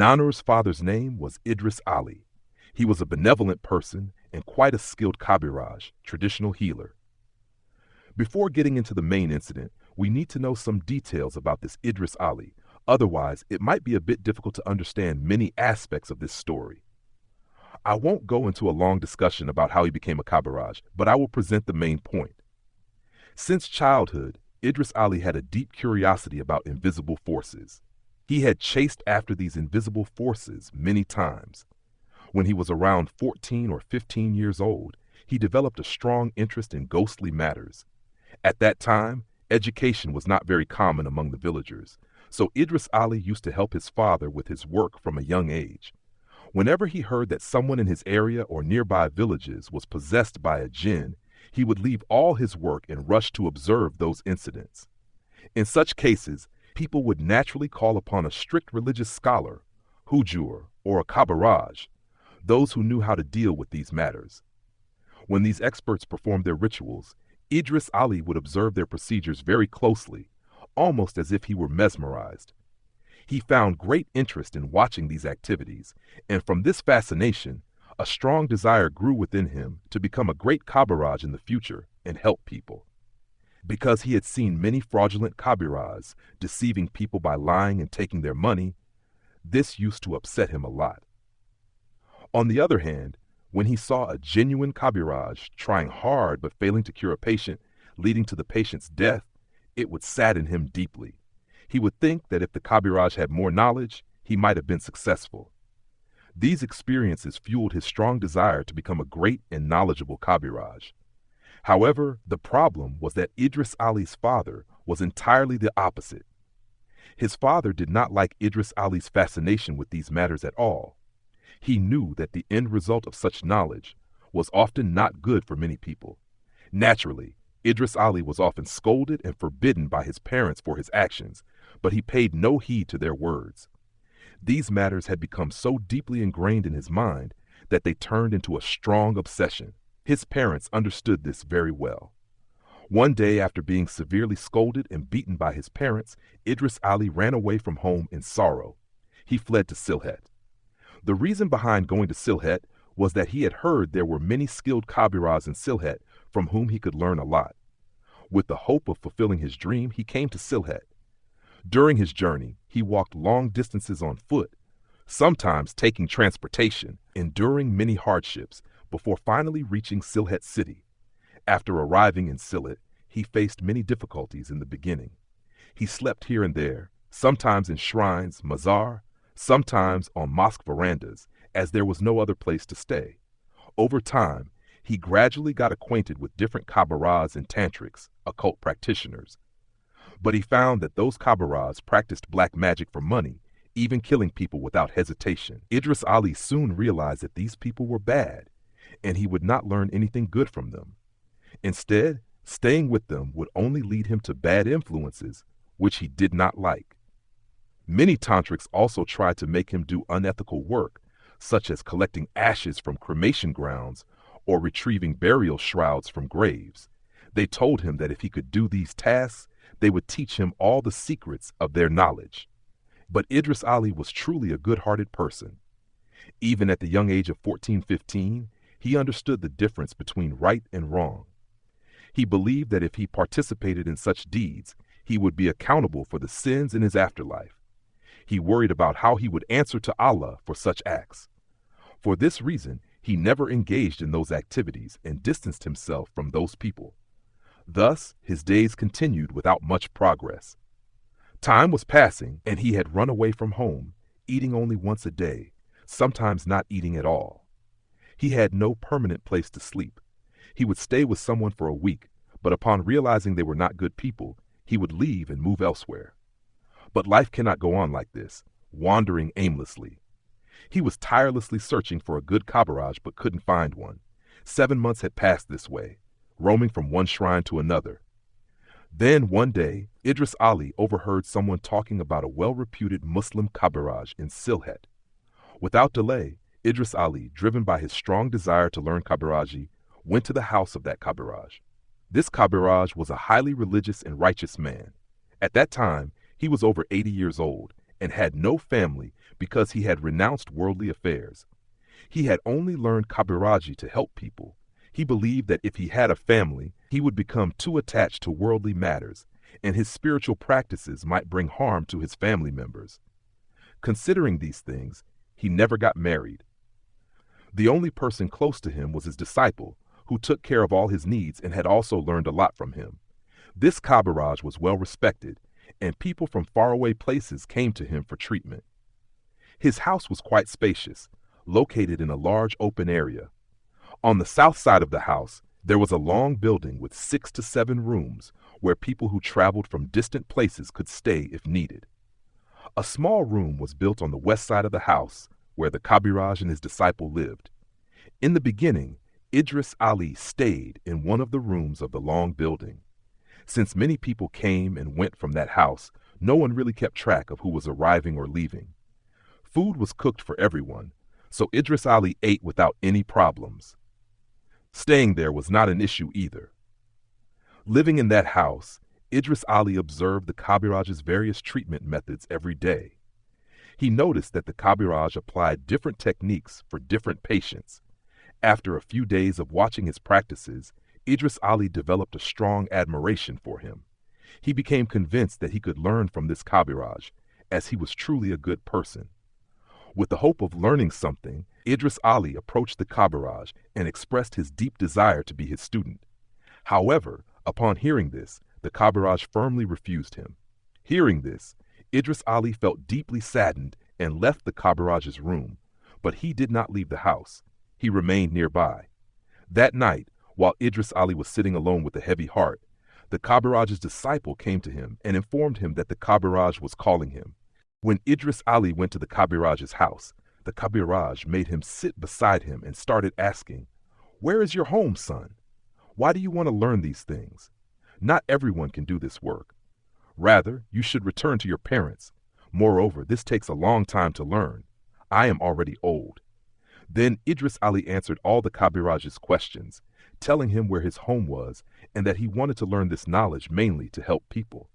Nanur's father's name was Idris Ali. He was a benevolent person and quite a skilled Kabiraj, traditional healer. Before getting into the main incident, we need to know some details about this Idris Ali. Otherwise, it might be a bit difficult to understand many aspects of this story. I won't go into a long discussion about how he became a Kabiraj, but I will present the main point. Since childhood, Idris Ali had a deep curiosity about invisible forces. He had chased after these invisible forces many times. When he was around 14 or 15 years old, he developed a strong interest in ghostly matters. At that time, education was not very common among the villagers, so Idris Ali used to help his father with his work from a young age. Whenever he heard that someone in his area or nearby villages was possessed by a jinn, he would leave all his work and rush to observe those incidents. In such cases, people would naturally call upon a strict religious scholar, hujur, or a Kabiraj, those who knew how to deal with these matters. When these experts performed their rituals, Idris Ali would observe their procedures very closely, almost as if he were mesmerized. He found great interest in watching these activities, and from this fascination, a strong desire grew within him to become a great Kabiraj in the future and help people. Because he had seen many fraudulent Kabiraj deceiving people by lying and taking their money, this used to upset him a lot. On the other hand, when he saw a genuine Kabiraj trying hard but failing to cure a patient, leading to the patient's death, it would sadden him deeply. He would think that if the Kabiraj had more knowledge, he might have been successful. These experiences fueled his strong desire to become a great and knowledgeable Kabiraj. However, the problem was that Idris Ali's father was entirely the opposite. His father did not like Idris Ali's fascination with these matters at all. He knew that the end result of such knowledge was often not good for many people. Naturally, Idris Ali was often scolded and forbidden by his parents for his actions, but he paid no heed to their words. These matters had become so deeply ingrained in his mind that they turned into a strong obsession. His parents understood this very well. One day, after being severely scolded and beaten by his parents, Idris Ali ran away from home in sorrow. He fled to Sylhet. The reason behind going to Sylhet was that he had heard there were many skilled Kabiraj in Sylhet from whom he could learn a lot. With the hope of fulfilling his dream, he came to Sylhet. During his journey, he walked long distances on foot, sometimes taking transportation, enduring many hardships, before finally reaching Sylhet city. After arriving in Sylhet, he faced many difficulties in the beginning. He slept here and there, sometimes in shrines, mazar, sometimes on mosque verandas, as there was no other place to stay. Over time, he gradually got acquainted with different Kabiraj and tantrics, occult practitioners. But he found that those Kabiraj practiced black magic for money, even killing people without hesitation. Idris Ali soon realized that these people were bad, and he would not learn anything good from them. Instead, staying with them would only lead him to bad influences, which he did not like. Many tantrics also tried to make him do unethical work, such as collecting ashes from cremation grounds or retrieving burial shrouds from graves. They told him that if he could do these tasks, they would teach him all the secrets of their knowledge. But Idris Ali was truly a good-hearted person. Even at the young age of 14-15, he understood the difference between right and wrong. He believed that if he participated in such deeds, he would be accountable for the sins in his afterlife. He worried about how he would answer to Allah for such acts. For this reason, he never engaged in those activities and distanced himself from those people. Thus, his days continued without much progress. Time was passing, and he had run away from home, eating only once a day, sometimes not eating at all. He had no permanent place to sleep. He would stay with someone for a week, but upon realizing they were not good people, he would leave and move elsewhere. But life cannot go on like this, wandering aimlessly. He was tirelessly searching for a good Kabiraj but couldn't find one. 7 months had passed this way, roaming from one shrine to another. Then one day, Idris Ali overheard someone talking about a well-reputed Muslim Kabiraj in Sylhet. Without delay, Idris Ali, driven by his strong desire to learn Kabiraji, went to the house of that Kabiraj. This Kabiraj was a highly religious and righteous man. At that time, he was over 80 years old and had no family because he had renounced worldly affairs. He had only learned Kabiraji to help people. He believed that if he had a family, he would become too attached to worldly matters, and his spiritual practices might bring harm to his family members. Considering these things, he never got married. The only person close to him was his disciple, who took care of all his needs and had also learned a lot from him. This Kabiraj was well respected, and people from faraway places came to him for treatment. His house was quite spacious, located in a large open area. On the south side of the house, there was a long building with 6 to 7 rooms where people who traveled from distant places could stay if needed. A small room was built on the west side of the house where the Kabiraj and his disciple lived. In the beginning, Idris Ali stayed in one of the rooms of the long building. Since many people came and went from that house, no one really kept track of who was arriving or leaving. Food was cooked for everyone, so Idris Ali ate without any problems. Staying there was not an issue either. Living in that house, Idris Ali observed the Kabiraj's various treatment methods every day. He noticed that the Kabiraj applied different techniques for different patients. After a few days of watching his practices, Idris Ali developed a strong admiration for him. He became convinced that he could learn from this Kabiraj, as he was truly a good person. With the hope of learning something, Idris Ali approached the Kabiraj and expressed his deep desire to be his student. However, upon hearing this, the Kabiraj firmly refused him. Hearing this, Idris Ali felt deeply saddened and left the Kabiraj's room, but he did not leave the house. He remained nearby. That night, while Idris Ali was sitting alone with a heavy heart, the Kabiraj's disciple came to him and informed him that the Kabiraj was calling him. When Idris Ali went to the Kabiraj's house, the Kabiraj made him sit beside him and started asking, "Where is your home, son? Why do you want to learn these things? Not everyone can do this work. Rather, you should return to your parents. Moreover, this takes a long time to learn. I am already old." Then Idris Ali answered all the Kabiraj's questions, telling him where his home was and that he wanted to learn this knowledge mainly to help people.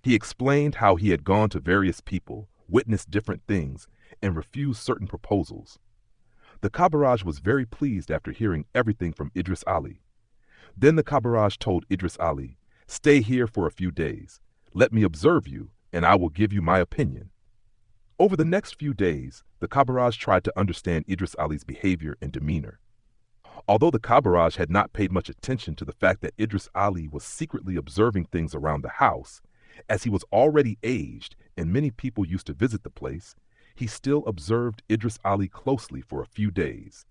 He explained how he had gone to various people, witnessed different things, and refused certain proposals. The Kabiraj was very pleased after hearing everything from Idris Ali. Then the Kabiraj told Idris Ali, "Stay here for a few days. Let me observe you, and I will give you my opinion." Over the next few days, the Kabiraj tried to understand Idris Ali's behavior and demeanor. Although the Kabiraj had not paid much attention to the fact that Idris Ali was secretly observing things around the house, as he was already aged and many people used to visit the place, he still observed Idris Ali closely for a few days.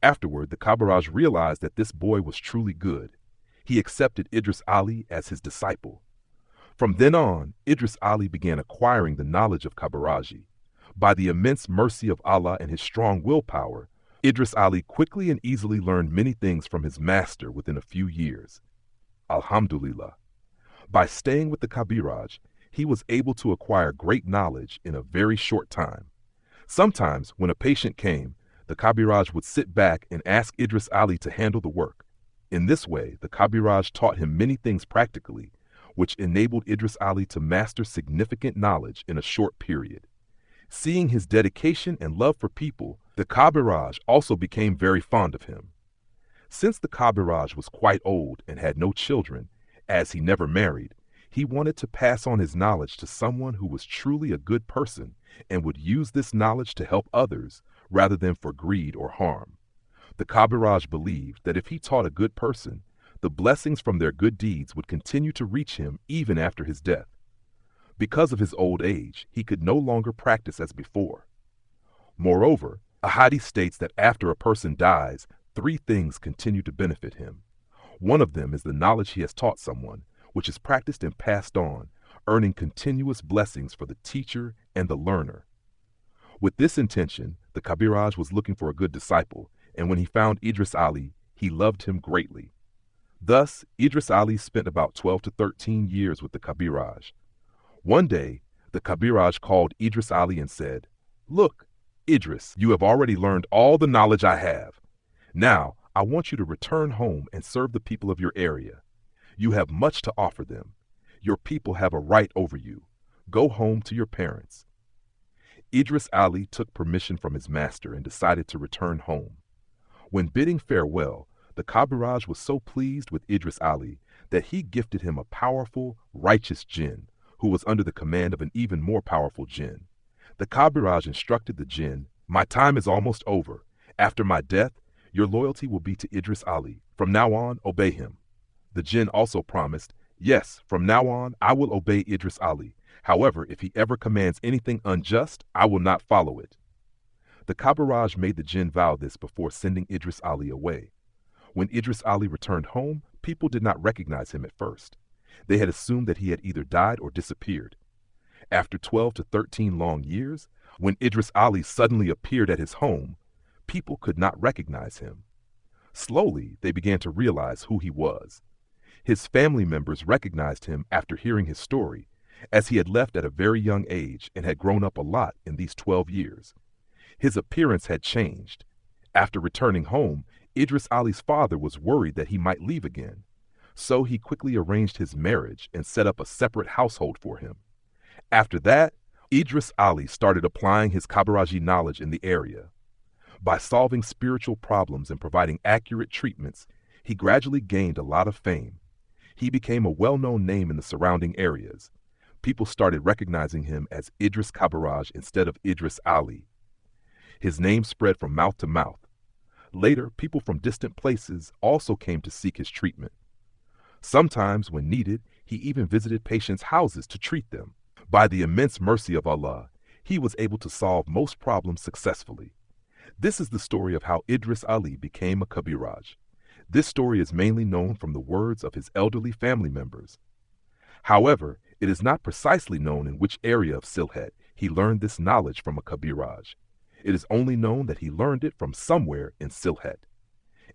Afterward, the Kabiraj realized that this boy was truly good. He accepted Idris Ali as his disciple. From then on, Idris Ali began acquiring the knowledge of Kabiraji. By the immense mercy of Allah and his strong willpower, Idris Ali quickly and easily learned many things from his master within a few years. Alhamdulillah. By staying with the Kabiraj, he was able to acquire great knowledge in a very short time. Sometimes, when a patient came, the Kabiraj would sit back and ask Idris Ali to handle the work. In this way, the Kabiraj taught him many things practically, which enabled Idris Ali to master significant knowledge in a short period. Seeing his dedication and love for people, the Kabiraj also became very fond of him. Since the Kabiraj was quite old and had no children, as he never married, he wanted to pass on his knowledge to someone who was truly a good person and would use this knowledge to help others rather than for greed or harm. The Kabiraj believed that if he taught a good person, the blessings from their good deeds would continue to reach him even after his death. Because of his old age, he could no longer practice as before. Moreover, a hadith states that after a person dies, 3 things continue to benefit him. One of them is the knowledge he has taught someone, which is practiced and passed on, earning continuous blessings for the teacher and the learner. With this intention, the Kabiraj was looking for a good disciple, and when he found Idris Ali, he loved him greatly. Thus, Idris Ali spent about 12 to 13 years with the Kabiraj. One day, the Kabiraj called Idris Ali and said, "Look, Idris, you have already learned all the knowledge I have. Now, I want you to return home and serve the people of your area. You have much to offer them. Your people have a right over you. Go home to your parents." Idris Ali took permission from his master and decided to return home. When bidding farewell, the Kabiraj was so pleased with Idris Ali that he gifted him a powerful, righteous jinn who was under the command of an even more powerful jinn. The Kabiraj instructed the jinn, "My time is almost over. After my death, your loyalty will be to Idris Ali. From now on, obey him." The jinn also promised, "Yes, from now on, I will obey Idris Ali. However, if he ever commands anything unjust, I will not follow it." The Kabiraj made the jinn vow this before sending Idris Ali away. When Idris Ali returned home, people did not recognize him at first. They had assumed that he had either died or disappeared. After 12 to 13 long years, when Idris Ali suddenly appeared at his home, people could not recognize him. Slowly, they began to realize who he was. His family members recognized him after hearing his story, as he had left at a very young age and had grown up a lot in these 12 years. His appearance had changed. After returning home, Idris Ali's father was worried that he might leave again. So he quickly arranged his marriage and set up a separate household for him. After that, Idris Ali started applying his Kabiraji knowledge in the area. By solving spiritual problems and providing accurate treatments, he gradually gained a lot of fame. He became a well-known name in the surrounding areas. People started recognizing him as Idris Kabiraj instead of Idris Ali. His name spread from mouth to mouth. Later, people from distant places also came to seek his treatment. Sometimes, when needed, he even visited patients' houses to treat them. By the immense mercy of Allah, he was able to solve most problems successfully. This is the story of how Idris Ali became a Kabiraj. This story is mainly known from the words of his elderly family members. However, it is not precisely known in which area of Sylhet he learned this knowledge from a Kabiraj. It is only known that he learned it from somewhere in Sylhet.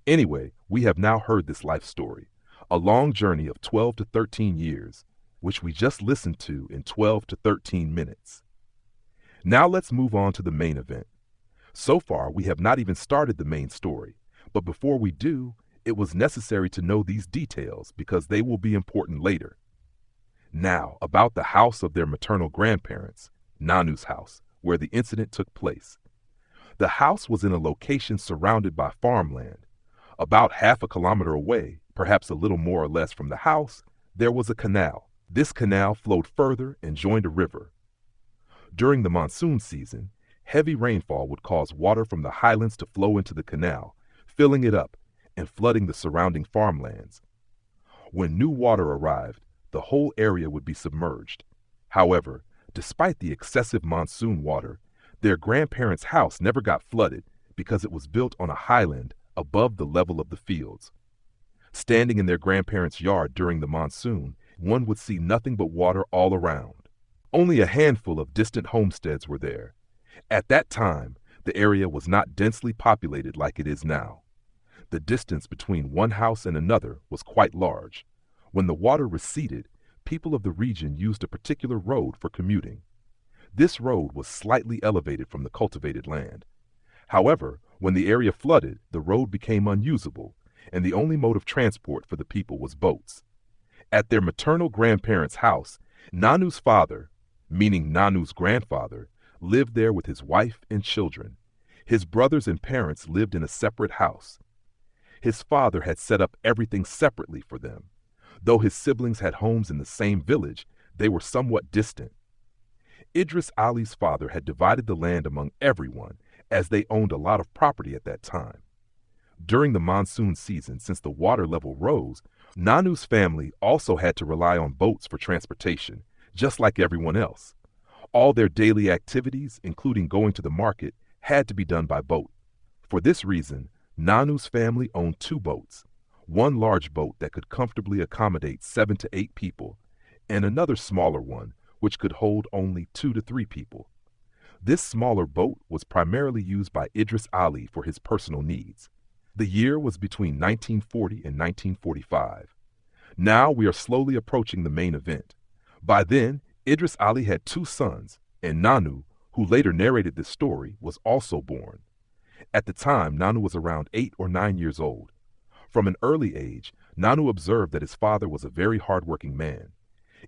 Anyway, we have now heard this life story, a long journey of 12 to 13 years, which we just listened to in 12 to 13 minutes. Now let's move on to the main event. So far, we have not even started the main story, but before we do, it was necessary to know these details because they will be important later. Now, about the house of their maternal grandparents, Nanu's house, where the incident took place. The house was in a location surrounded by farmland. About half a kilometer away, perhaps a little more or less from the house, there was a canal. This canal flowed further and joined a river. During the monsoon season, heavy rainfall would cause water from the highlands to flow into the canal, filling it up and flooding the surrounding farmlands. When new water arrived, the whole area would be submerged. However, despite the excessive monsoon water, their grandparents' house never got flooded because it was built on a highland above the level of the fields. Standing in their grandparents' yard during the monsoon, one would see nothing but water all around. Only a handful of distant homesteads were there. At that time, the area was not densely populated like it is now. The distance between one house and another was quite large. When the water receded, people of the region used a particular road for commuting. This road was slightly elevated from the cultivated land. However, when the area flooded, the road became unusable, and the only mode of transport for the people was boats. At their maternal grandparents' house, Nanu's father, meaning Nanu's grandfather, lived there with his wife and children. His brothers and parents lived in a separate house. His father had set up everything separately for them. Though his siblings had homes in the same village, they were somewhat distant. Idris Ali's father had divided the land among everyone, as they owned a lot of property at that time. During the monsoon season, since the water level rose, Nanu's family also had to rely on boats for transportation, just like everyone else. All their daily activities, including going to the market, had to be done by boat. For this reason, Nanu's family owned 2 boats, one large boat that could comfortably accommodate 7 to 8 people, and another smaller one which could hold only 2 to 3 people. This smaller boat was primarily used by Idris Ali for his personal needs. The year was between 1940 and 1945. Now we are slowly approaching the main event. By then, Idris Ali had 2 sons, and Nanu, who later narrated this story, was also born. At the time, Nanu was around 8 or 9 years old. From an early age, Nanu observed that his father was a very hardworking man.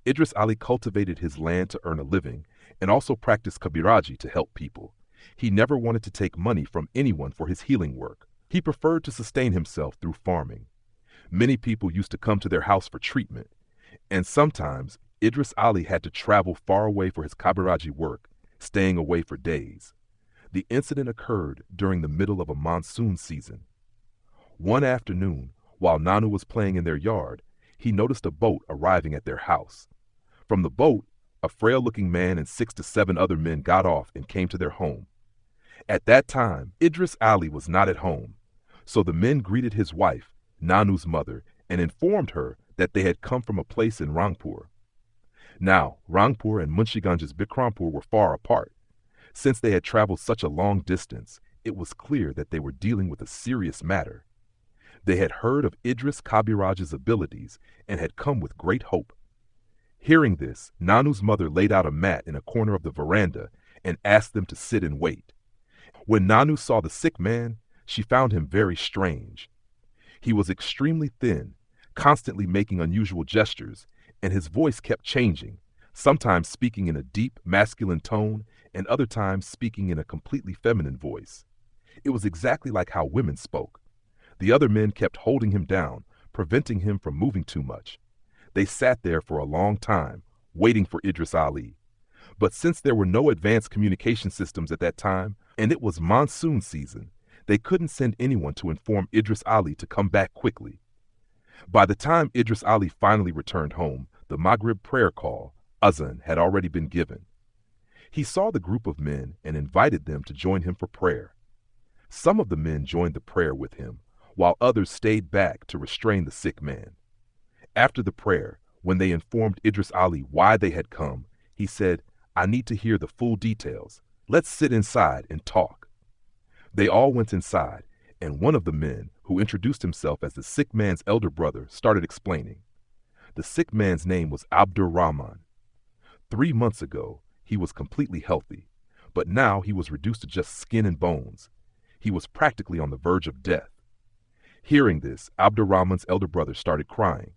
Idris Ali cultivated his land to earn a living, and also practiced Kabiraji to help people. He never wanted to take money from anyone for his healing work. He preferred to sustain himself through farming. Many people used to come to their house for treatment, and sometimes Idris Ali had to travel far away for his Kabiraji work, staying away for days. The incident occurred during the middle of a monsoon season. One afternoon, while Nanu was playing in their yard, he noticed a boat arriving at their house. From the boat, a frail-looking man and 6 to 7 other men got off and came to their home. At that time, Idris Ali was not at home, so the men greeted his wife, Nanu's mother, and informed her that they had come from a place in Rangpur. Now, Rangpur and Munshiganj's Bikrampur were far apart. Since they had traveled such a long distance, it was clear that they were dealing with a serious matter. They had heard of Idris Kabiraj's abilities and had come with great hope. Hearing this, Nanu's mother laid out a mat in a corner of the veranda and asked them to sit and wait. When Nanu saw the sick man, she found him very strange. He was extremely thin, constantly making unusual gestures, and his voice kept changing, sometimes speaking in a deep, masculine tone, and other times speaking in a completely feminine voice. It was exactly like how women spoke. The other men kept holding him down, preventing him from moving too much. They sat there for a long time, waiting for Idris Ali. But since there were no advanced communication systems at that time, and it was monsoon season, they couldn't send anyone to inform Idris Ali to come back quickly. By the time Idris Ali finally returned home, the Maghrib prayer call, Azan, had already been given. He saw the group of men and invited them to join him for prayer. Some of the men joined the prayer with him, while others stayed back to restrain the sick man. After the prayer, when they informed Idris Ali why they had come, he said, "I need to hear the full details. Let's sit inside and talk." They all went inside, and one of the men, who introduced himself as the sick man's elder brother, started explaining. The sick man's name was Abdur Rahman. 3 months ago, he was completely healthy, but now he was reduced to just skin and bones. He was practically on the verge of death. Hearing this, Abdur Rahman's elder brother started crying.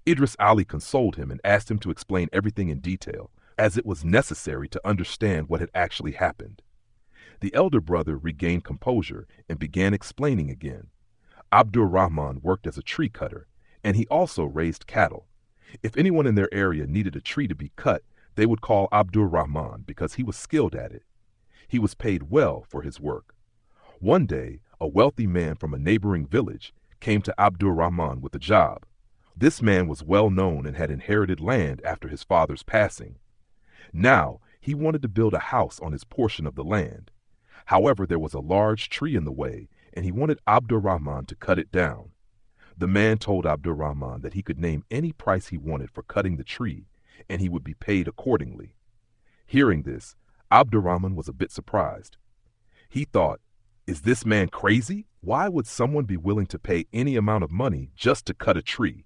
Idris Ali consoled him and asked him to explain everything in detail, as it was necessary to understand what had actually happened. The elder brother regained composure and began explaining again. Abdur Rahman worked as a tree cutter, and he also raised cattle. If anyone in their area needed a tree to be cut, they would call Abdur Rahman because he was skilled at it. He was paid well for his work. One day, a wealthy man from a neighboring village came to Abdur Rahman with a job. This man was well known and had inherited land after his father's passing. Now, he wanted to build a house on his portion of the land. However, there was a large tree in the way, and he wanted Abdur Rahman to cut it down. The man told Abdur Rahman that he could name any price he wanted for cutting the tree, and he would be paid accordingly. Hearing this, Abdur Rahman was a bit surprised. He thought, "Is this man crazy? Why would someone be willing to pay any amount of money just to cut a tree?"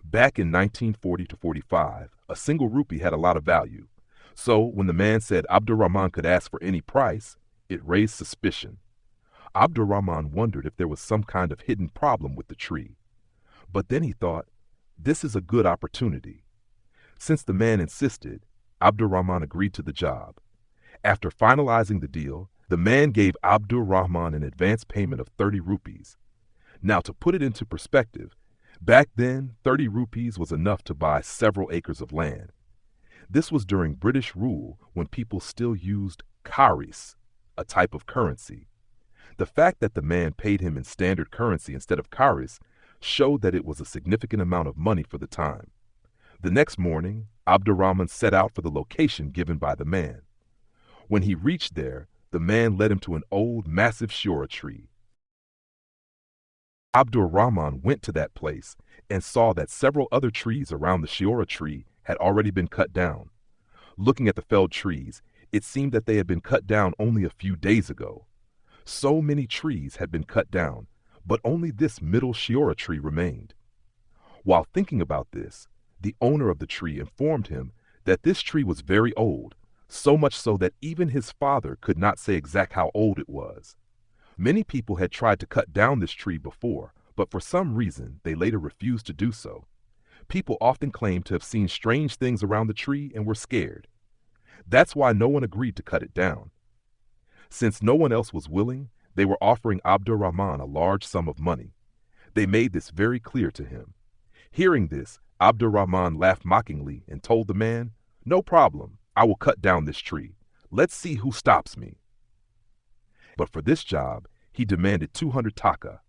Back in 1940 to 45, a single rupee had a lot of value. So when the man said Abdur Rahman could ask for any price, it raised suspicion. Abdur Rahman wondered if there was some kind of hidden problem with the tree. But then he thought, this is a good opportunity. Since the man insisted, Abdur Rahman agreed to the job. After finalizing the deal, the man gave Abdur Rahman an advance payment of 30 rupees. Now, to put it into perspective, back then, 30 rupees was enough to buy several acres of land. This was during British rule when people still used kauris, a type of currency. The fact that the man paid him in standard currency instead of kauris showed that it was a significant amount of money for the time. The next morning, Abdur Rahman set out for the location given by the man. When he reached there, the man led him to an old, massive shiora tree. Abdur Rahman went to that place and saw that several other trees around the shiora tree had already been cut down. Looking at the felled trees, it seemed that they had been cut down only a few days ago. So many trees had been cut down, but only this middle shiora tree remained. While thinking about this, the owner of the tree informed him that this tree was very old, so much so that even his father could not say exact how old it was. Many people had tried to cut down this tree before, but for some reason they later refused to do so. People often claimed to have seen strange things around the tree and were scared. That's why no one agreed to cut it down. Since no one else was willing, they were offering Abdurrahman a large sum of money. They made this very clear to him. Hearing this, Abdurrahman laughed mockingly and told the man, "No problem, I will cut down this tree. Let's see who stops me." But for this job, he demanded 200 taka.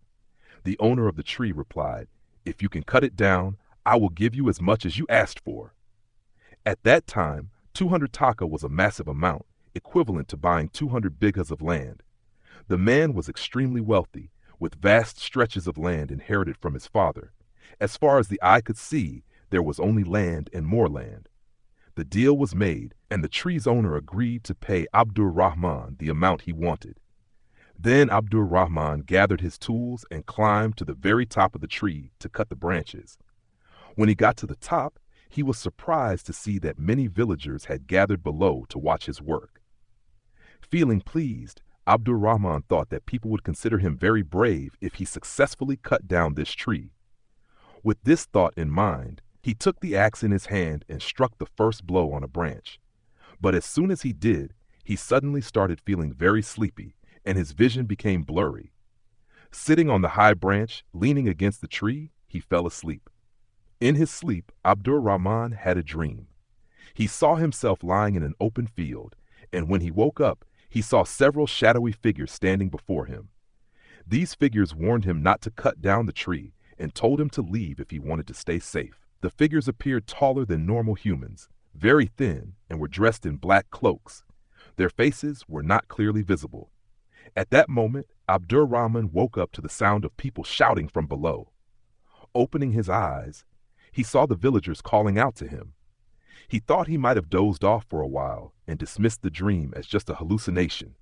The owner of the tree replied, "If you can cut it down, I will give you as much as you asked for." At that time, 200 taka was a massive amount, equivalent to buying 200 bighas of land. The man was extremely wealthy, with vast stretches of land inherited from his father. As far as the eye could see, there was only land and more land. The deal was made, and the tree's owner agreed to pay Abdurrahman the amount he wanted. Then Abdurrahman gathered his tools and climbed to the very top of the tree to cut the branches. When he got to the top, he was surprised to see that many villagers had gathered below to watch his work. Feeling pleased, Abdurrahman thought that people would consider him very brave if he successfully cut down this tree. With this thought in mind, he took the axe in his hand and struck the first blow on a branch. But as soon as he did, he suddenly started feeling very sleepy, and his vision became blurry. Sitting on the high branch, leaning against the tree, he fell asleep. In his sleep, Abdurrahman had a dream. He saw himself lying in an open field, and when he woke up, he saw several shadowy figures standing before him. These figures warned him not to cut down the tree and told him to leave if he wanted to stay safe. The figures appeared taller than normal humans, very thin, and were dressed in black cloaks. Their faces were not clearly visible. At that moment, Abdurrahman woke up to the sound of people shouting from below. Opening his eyes, he saw the villagers calling out to him. He thought he might have dozed off for a while and dismissed the dream as just a hallucination.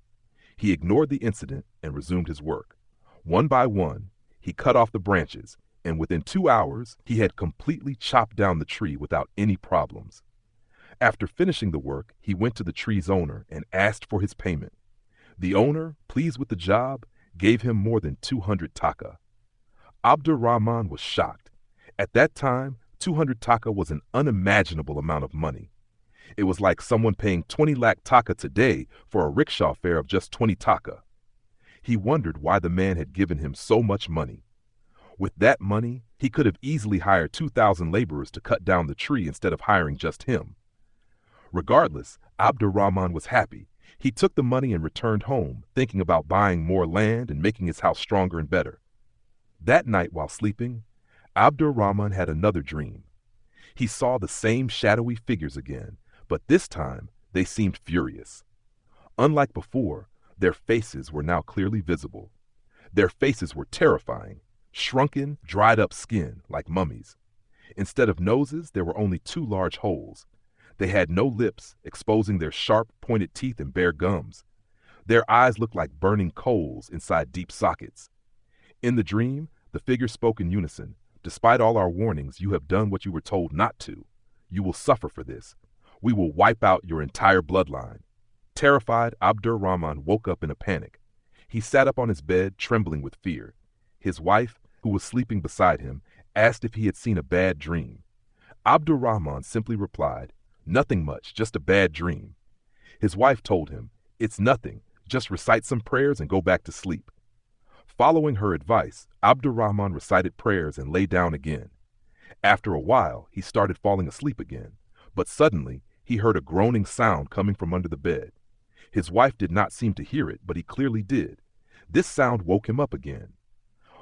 He ignored the incident and resumed his work. One by one, he cut off the branches, and within 2 hours, he had completely chopped down the tree without any problems. After finishing the work, he went to the tree's owner and asked for his payment. The owner, pleased with the job, gave him more than 200 taka. Abdurrahman was shocked. At that time, 200 taka was an unimaginable amount of money. It was like someone paying 20 lakh taka today for a rickshaw fare of just 20 taka. He wondered why the man had given him so much money. With that money, he could have easily hired 2,000 laborers to cut down the tree instead of hiring just him. Regardless, Abdurrahman was happy. He took the money and returned home, thinking about buying more land and making his house stronger and better. That night while sleeping, Abdurrahman had another dream. He saw the same shadowy figures again, but this time they seemed furious. Unlike before, their faces were now clearly visible. Their faces were terrifying, shrunken, dried-up skin like mummies. Instead of noses, there were only 2 large holes. They had no lips, exposing their sharp, pointed teeth and bare gums. Their eyes looked like burning coals inside deep sockets. In the dream, the figures spoke in unison. "Despite all our warnings, you have done what you were told not to. You will suffer for this. We will wipe out your entire bloodline." Terrified, Abdurrahman woke up in a panic. He sat up on his bed, trembling with fear. His wife, who was sleeping beside him, asked if he had seen a bad dream. Abdurrahman simply replied, "Nothing much, just a bad dream." His wife told him, "It's nothing, just recite some prayers and go back to sleep." Following her advice, Abdurrahman recited prayers and lay down again. After a while, he started falling asleep again, but suddenly he heard a groaning sound coming from under the bed. His wife did not seem to hear it, but he clearly did. This sound woke him up again.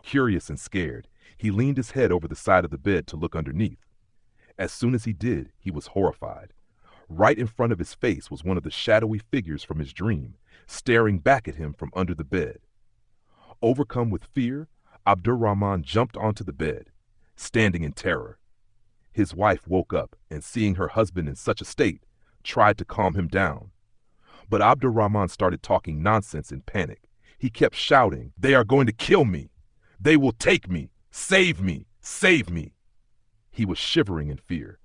Curious and scared, he leaned his head over the side of the bed to look underneath. As soon as he did, he was horrified. Right in front of his face was one of the shadowy figures from his dream, staring back at him from under the bed. Overcome with fear, Abdurrahman jumped onto the bed, standing in terror. His wife woke up and, seeing her husband in such a state, tried to calm him down. But Abdurrahman started talking nonsense in panic. He kept shouting, "They are going to kill me! They will take me! Save me! Save me!" He was shivering in fear.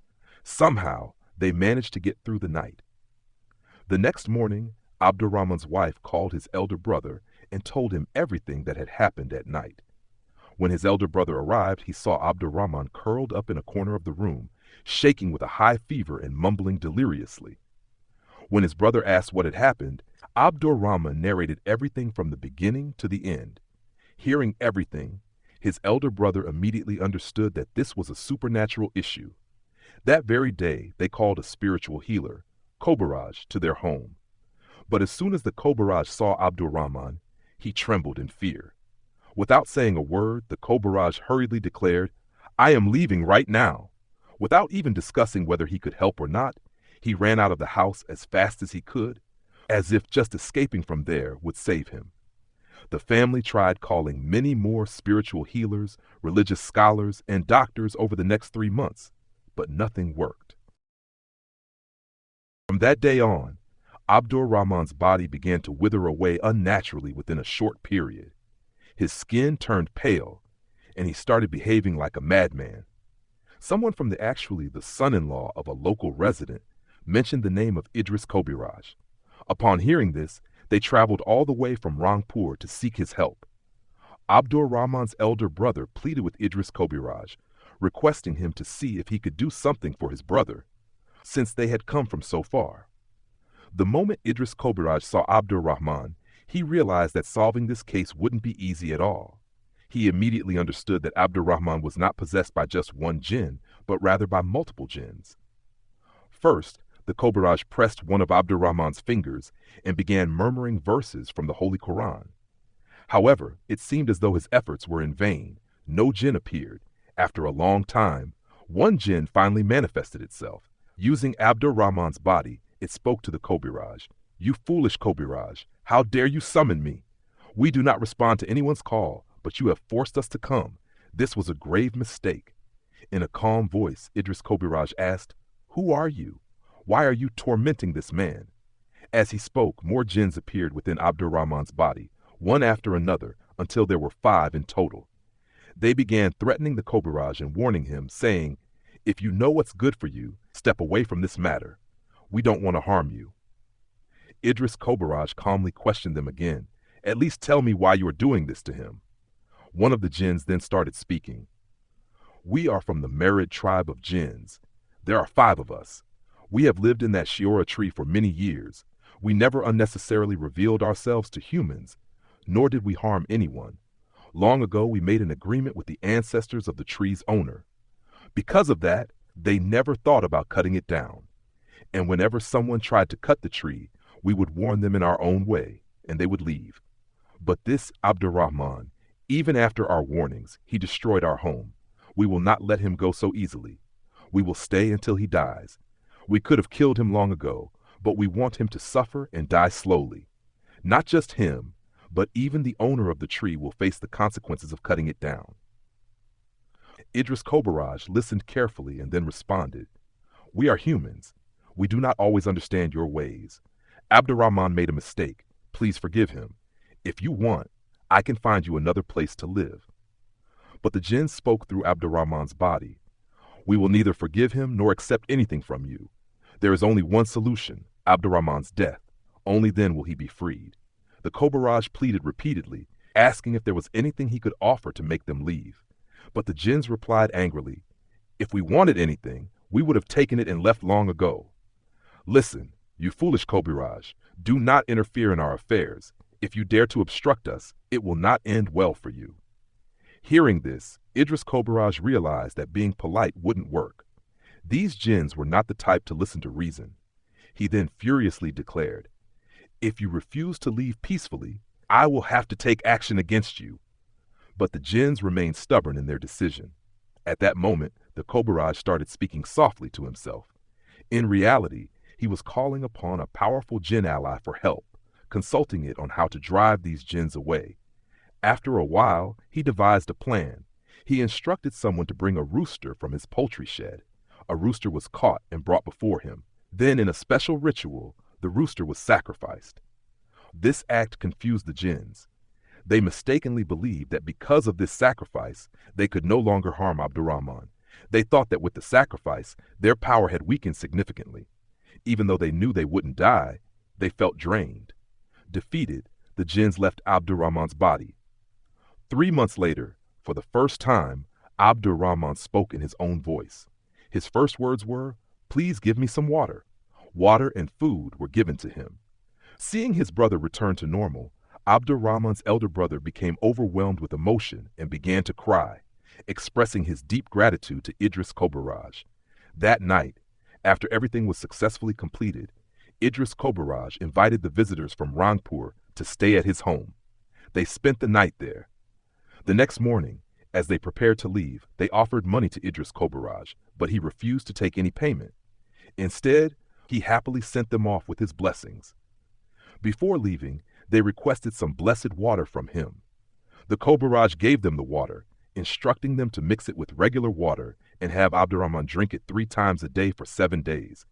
Somehow, they managed to get through the night. The next morning, Abdurrahman's wife called his elder brother and told him everything that had happened at night. When his elder brother arrived, he saw Abdurrahman curled up in a corner of the room, shaking with a high fever and mumbling deliriously. When his brother asked what had happened, Abdur Rahman narrated everything from the beginning to the end. Hearing everything, his elder brother immediately understood that this was a supernatural issue. That very day, they called a spiritual healer, Kabiraj, to their home. But as soon as the Kabiraj saw Abdur Rahman, he trembled in fear. Without saying a word, the Kabiraj hurriedly declared, "I am leaving right now." Without even discussing whether he could help or not, he ran out of the house as fast as he could, as if just escaping from there would save him. The family tried calling many more spiritual healers, religious scholars, and doctors over the next 3 months, but nothing worked. From that day on, Abdur Rahman's body began to wither away unnaturally within a short period. His skin turned pale, and he started behaving like a madman. Someone from the son-in-law of a local resident mentioned the name of Idris Kabiraj. Upon hearing this, they traveled all the way from Rangpur to seek his help. Abdur Rahman's elder brother pleaded with Idris Kabiraj, requesting him to see if he could do something for his brother, since they had come from so far. The moment Idris Kabiraj saw Abdur Rahman, he realized that solving this case wouldn't be easy at all. He immediately understood that Abdur Rahman was not possessed by just one jinn, but rather by multiple jinns. First, the Kabiraj pressed one of Abdur Rahman's fingers and began murmuring verses from the Holy Quran. However, it seemed as though his efforts were in vain. No jinn appeared. After a long time, one jinn finally manifested itself. Using Abdur Rahman's body, it spoke to the Kabiraj. "You foolish Kabiraj, how dare you summon me? We do not respond to anyone's call, but you have forced us to come. This was a grave mistake." In a calm voice, Idris Kabiraj asked, "Who are you? Why are you tormenting this man?" As he spoke, more jinns appeared within Abdur Rahman's body, one after another, until there were 5 in total. They began threatening the Kabiraj and warning him, saying, "If you know what's good for you, step away from this matter. We don't want to harm you." Idris Kabiraj calmly questioned them again. "At least tell me why you are doing this to him." One of the jinns then started speaking. "We are from the Merid tribe of jinns. There are 5 of us. We have lived in that shiora tree for many years. We never unnecessarily revealed ourselves to humans, nor did we harm anyone. Long ago, we made an agreement with the ancestors of the tree's owner. Because of that, they never thought about cutting it down. And whenever someone tried to cut the tree, we would warn them in our own way, and they would leave. But this Abdur Rahman, even after our warnings, he destroyed our home. We will not let him go so easily. We will stay until he dies. We could have killed him long ago, but we want him to suffer and die slowly. Not just him, but even the owner of the tree will face the consequences of cutting it down." Idris Kabiraj listened carefully and then responded, "We are humans. We do not always understand your ways. Abdur Rahman made a mistake. Please forgive him. If you want, I can find you another place to live." But the jinn spoke through Abdur Rahman's body. "We will neither forgive him nor accept anything from you. There is only one solution, Abdur Rahman's death. Only then will he be freed." The Kabiraj pleaded repeatedly, asking if there was anything he could offer to make them leave. But the jinns replied angrily, "If we wanted anything, we would have taken it and left long ago. Listen, you foolish Kabiraj, do not interfere in our affairs. If you dare to obstruct us, it will not end well for you." Hearing this, Idris Kabiraj realized that being polite wouldn't work. These jinns were not the type to listen to reason. He then furiously declared, "If you refuse to leave peacefully, I will have to take action against you." But the jinns remained stubborn in their decision. At that moment, the Kabiraj started speaking softly to himself. In reality, he was calling upon a powerful jinn ally for help, consulting it on how to drive these jinns away. After a while, he devised a plan. He instructed someone to bring a rooster from his poultry shed. A rooster was caught and brought before him. Then, in a special ritual, the rooster was sacrificed. This act confused the jinns. They mistakenly believed that because of this sacrifice, they could no longer harm Abdur Rahman. They thought that with the sacrifice, their power had weakened significantly. Even though they knew they wouldn't die, they felt drained. Defeated, the jinns left Abdur Rahman's body. 3 months later, for the first time, Abdur Rahman spoke in his own voice. His first words were, "Please give me some water." Water and food were given to him. Seeing his brother return to normal, Abdurrahman's elder brother became overwhelmed with emotion and began to cry, expressing his deep gratitude to Idris Kabiraj. That night, after everything was successfully completed, Idris Kabiraj invited the visitors from Rangpur to stay at his home. They spent the night there. The next morning, as they prepared to leave, they offered money to Idris Kabiraj, but he refused to take any payment. Instead, he happily sent them off with his blessings. Before leaving, they requested some blessed water from him. The Kabiraj gave them the water, instructing them to mix it with regular water and have Abdurrahman drink it 3 times a day for 7 days.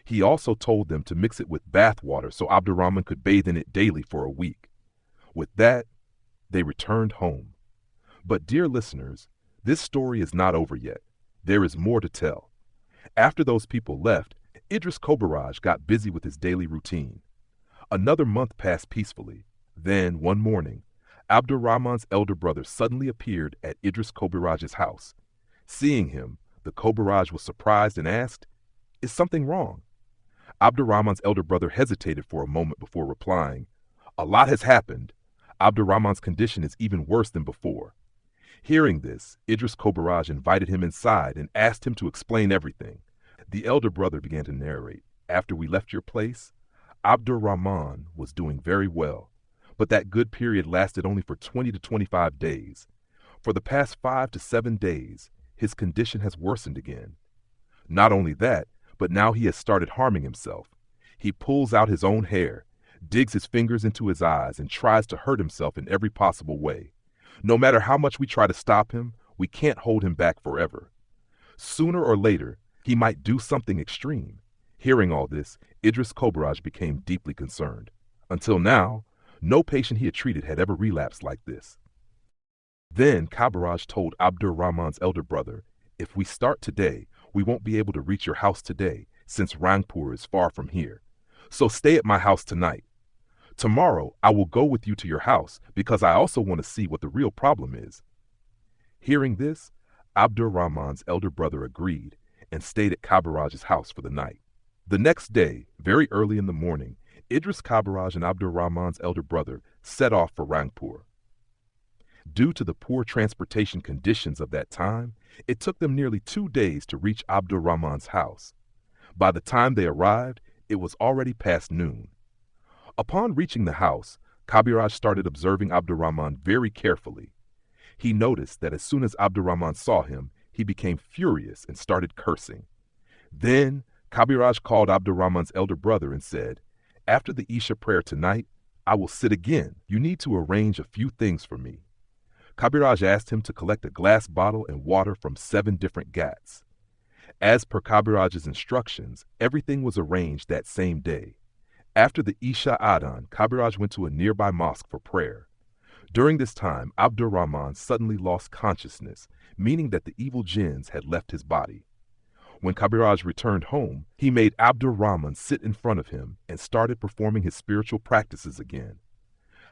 He also told them to mix it with bath water so Abdurrahman could bathe in it daily for a week. With that, they returned home. But dear listeners, this story is not over yet. There is more to tell. After those people left, Idris Kabiraj got busy with his daily routine. Another month passed peacefully. Then, one morning, Abdurrahman's elder brother suddenly appeared at Idris Kabiraj's house. Seeing him, the Kabiraj was surprised and asked, "Is something wrong?" Abdurrahman's elder brother hesitated for a moment before replying, "A lot has happened. Abdurrahman's condition is even worse than before." Hearing this, Idris Kabiraj invited him inside and asked him to explain everything. The elder brother began to narrate. "After we left your place, Abdurrahman was doing very well, but that good period lasted only for 20 to 25 days. For the past 5 to 7 days, his condition has worsened again. Not only that, but now he has started harming himself. He pulls out his own hair, digs his fingers into his eyes, and tries to hurt himself in every possible way. No matter how much we try to stop him, we can't hold him back forever. Sooner or later, he might do something extreme." Hearing all this, Idris Kabiraj became deeply concerned. Until now, no patient he had treated had ever relapsed like this. Then Kabiraj told Abdurrahman's elder brother, "If we start today, we won't be able to reach your house today, since Rangpur is far from here. So stay at my house tonight. Tomorrow, I will go with you to your house because I also want to see what the real problem is." Hearing this, Abdurrahman's elder brother agreed and stayed at Kabiraj's house for the night. The next day, very early in the morning, Idris Kabiraj and Abdurrahman's elder brother set off for Rangpur. Due to the poor transportation conditions of that time, it took them nearly 2 days to reach Abdurrahman's house. By the time they arrived, it was already past noon. Upon reaching the house, Kabiraj started observing Abdurrahman very carefully. He noticed that as soon as Abdurrahman saw him, he became furious and started cursing. Then Kabiraj called Abdurrahman's elder brother and said, "After the Isha prayer tonight, I will sit again. You need to arrange a few things for me." Kabiraj asked him to collect a glass bottle and water from 7 different ghats. As per Kabiraj's instructions, everything was arranged that same day. After the Isha Adhan, Kabiraj went to a nearby mosque for prayer. During this time, Abdurrahman suddenly lost consciousness, meaning that the evil jinns had left his body. When Kabiraj returned home, he made Abdurrahman sit in front of him and started performing his spiritual practices again.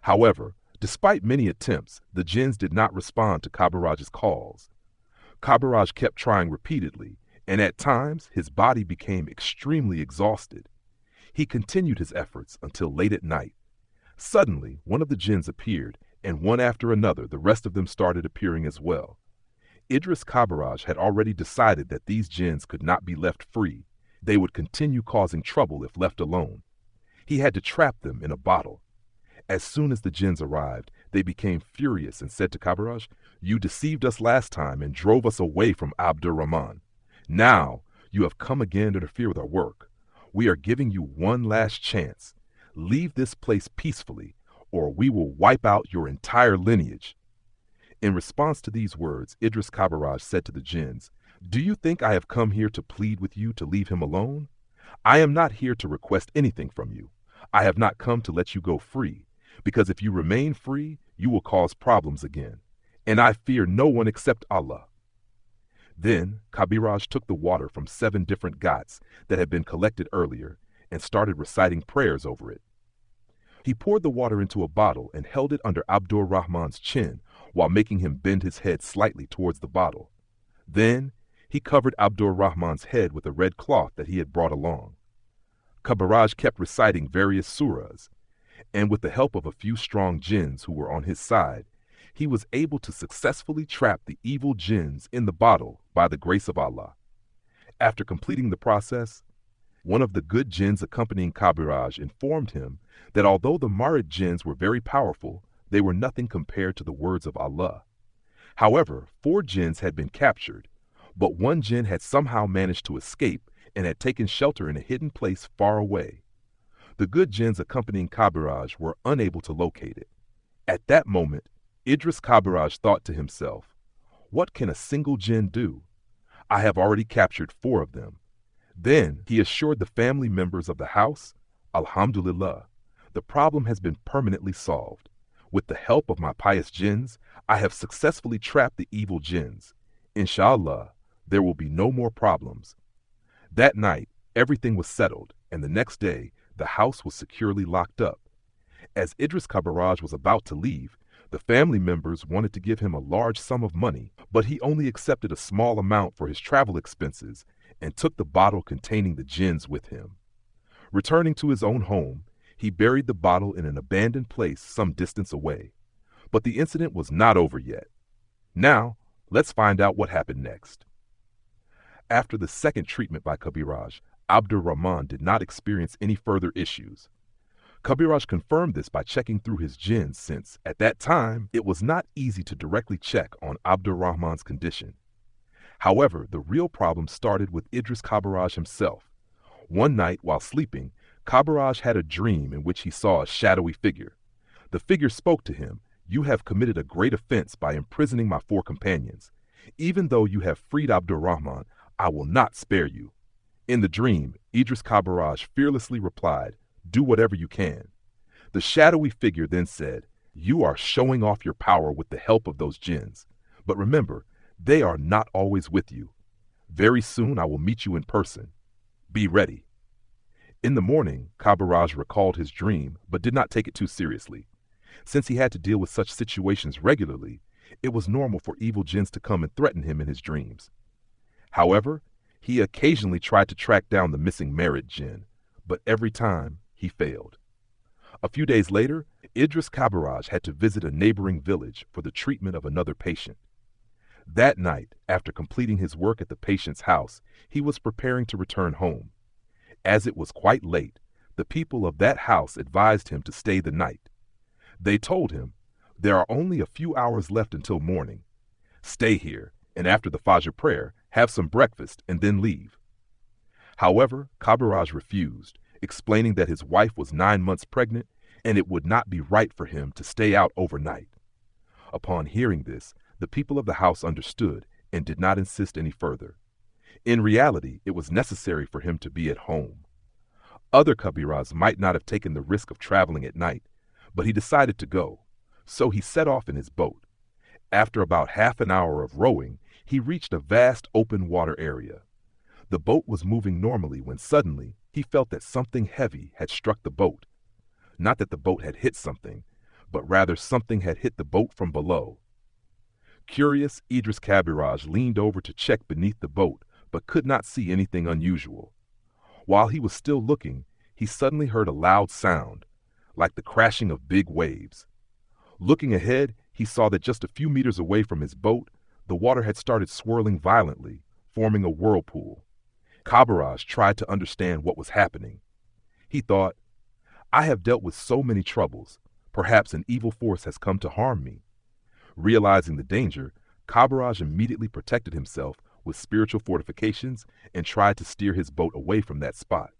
However, despite many attempts, the jinns did not respond to Kabiraj's calls. Kabiraj kept trying repeatedly, and at times his body became extremely exhausted. He continued his efforts until late at night. Suddenly, one of the jinns appeared, and one after another the rest of them started appearing as well. Idris Kabiraj had already decided that these jinns could not be left free. They would continue causing trouble if left alone. He had to trap them in a bottle. As soon as the jinns arrived, they became furious and said to Kabiraj, "You deceived us last time and drove us away from Abdurrahman. Now you have come again to interfere with our work. We are giving you one last chance. Leave this place peacefully, or we will wipe out your entire lineage." In response to these words, Idris Kabiraj said to the jinns, "Do you think I have come here to plead with you to leave him alone? I am not here to request anything from you. I have not come to let you go free, because if you remain free, you will cause problems again. And I fear no one except Allah." Then Kabiraj took the water from 7 different ghats that had been collected earlier and started reciting prayers over it. He poured the water into a bottle and held it under Abdurrahman's chin while making him bend his head slightly towards the bottle. Then he covered Abdurrahman's head with a red cloth that he had brought along. Kabiraj kept reciting various surahs, and with the help of a few strong jinns who were on his side, he was able to successfully trap the evil jinns in the bottle by the grace of Allah. After completing the process, one of the good jinns accompanying Kabiraj informed him that although the Marid jinns were very powerful, they were nothing compared to the words of Allah. However, 4 jinns had been captured, but one jinn had somehow managed to escape and had taken shelter in a hidden place far away. The good jinns accompanying Kabiraj were unable to locate it. At that moment, Idris Kabiraj thought to himself, "What can a single jinn do? I have already captured 4 of them." Then he assured the family members of the house, "Alhamdulillah, the problem has been permanently solved. With the help of my pious jinns, I have successfully trapped the evil jinns. Inshallah, there will be no more problems." That night, everything was settled, and the next day, the house was securely locked up. As Idris Kabiraj was about to leave, the family members wanted to give him a large sum of money, but he only accepted a small amount for his travel expenses and took the bottle containing the jinns with him. Returning to his own home, he buried the bottle in an abandoned place some distance away. But the incident was not over yet. Now, let's find out what happened next. After the second treatment by Kabiraj, Abdurrahman did not experience any further issues. Kabiraj confirmed this by checking through his jinns since, at that time, it was not easy to directly check on Abdurrahman's condition. However, the real problem started with Idris Kabiraj himself. One night, while sleeping, Kabiraj had a dream in which he saw a shadowy figure. The figure spoke to him, "You have committed a great offense by imprisoning my 4 companions. Even though you have freed Abdurrahman, I will not spare you." In the dream, Idris Kabiraj fearlessly replied, "Do whatever you can." The shadowy figure then said, "You are showing off your power with the help of those jinns. But remember, they are not always with you. Very soon I will meet you in person. Be ready." In the morning, Kabiraj recalled his dream, but did not take it too seriously. Since he had to deal with such situations regularly, it was normal for evil jinns to come and threaten him in his dreams. However, he occasionally tried to track down the missing Marid jinn, but every time he failed. A few days later, Idris Kabiraj had to visit a neighboring village for the treatment of another patient. That night, after completing his work at the patient's house, he was preparing to return home. As it was quite late, the people of that house advised him to stay the night. They told him, "There are only a few hours left until morning. Stay here, and after the Fajr prayer, have some breakfast and then leave." However, Kabiraj refused, explaining that his wife was 9 months pregnant and it would not be right for him to stay out overnight. Upon hearing this, the people of the house understood and did not insist any further. In reality, it was necessary for him to be at home. Other Kabiraj might not have taken the risk of traveling at night, but he decided to go, so he set off in his boat. After about half an hour of rowing, he reached a vast open water area. The boat was moving normally when suddenly he felt that something heavy had struck the boat. Not that the boat had hit something, but rather something had hit the boat from below. Curious, Idris Kabiraj leaned over to check beneath the boat, but could not see anything unusual. While he was still looking, he suddenly heard a loud sound, like the crashing of big waves. Looking ahead, he saw that just a few meters away from his boat, the water had started swirling violently, forming a whirlpool. Kabiraj tried to understand what was happening. He thought, "I have dealt with so many troubles. Perhaps an evil force has come to harm me." Realizing the danger, Kabiraj immediately protected himself with spiritual fortifications and tried to steer his boat away from that spot.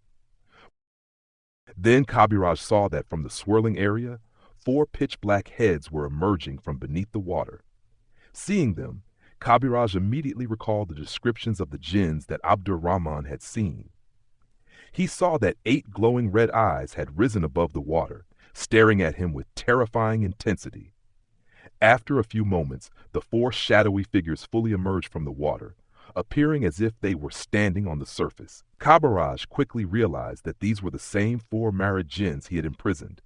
Then Kabiraj saw that from the swirling area, 4 pitch-black heads were emerging from beneath the water. Seeing them, Kabiraj immediately recalled the descriptions of the jinns that Abdurrahman had seen. He saw that 8 glowing red eyes had risen above the water, staring at him with terrifying intensity. After a few moments, the 4 shadowy figures fully emerged from the water, appearing as if they were standing on the surface. Kabiraj quickly realized that these were the same 4 Marid jinns he had imprisoned.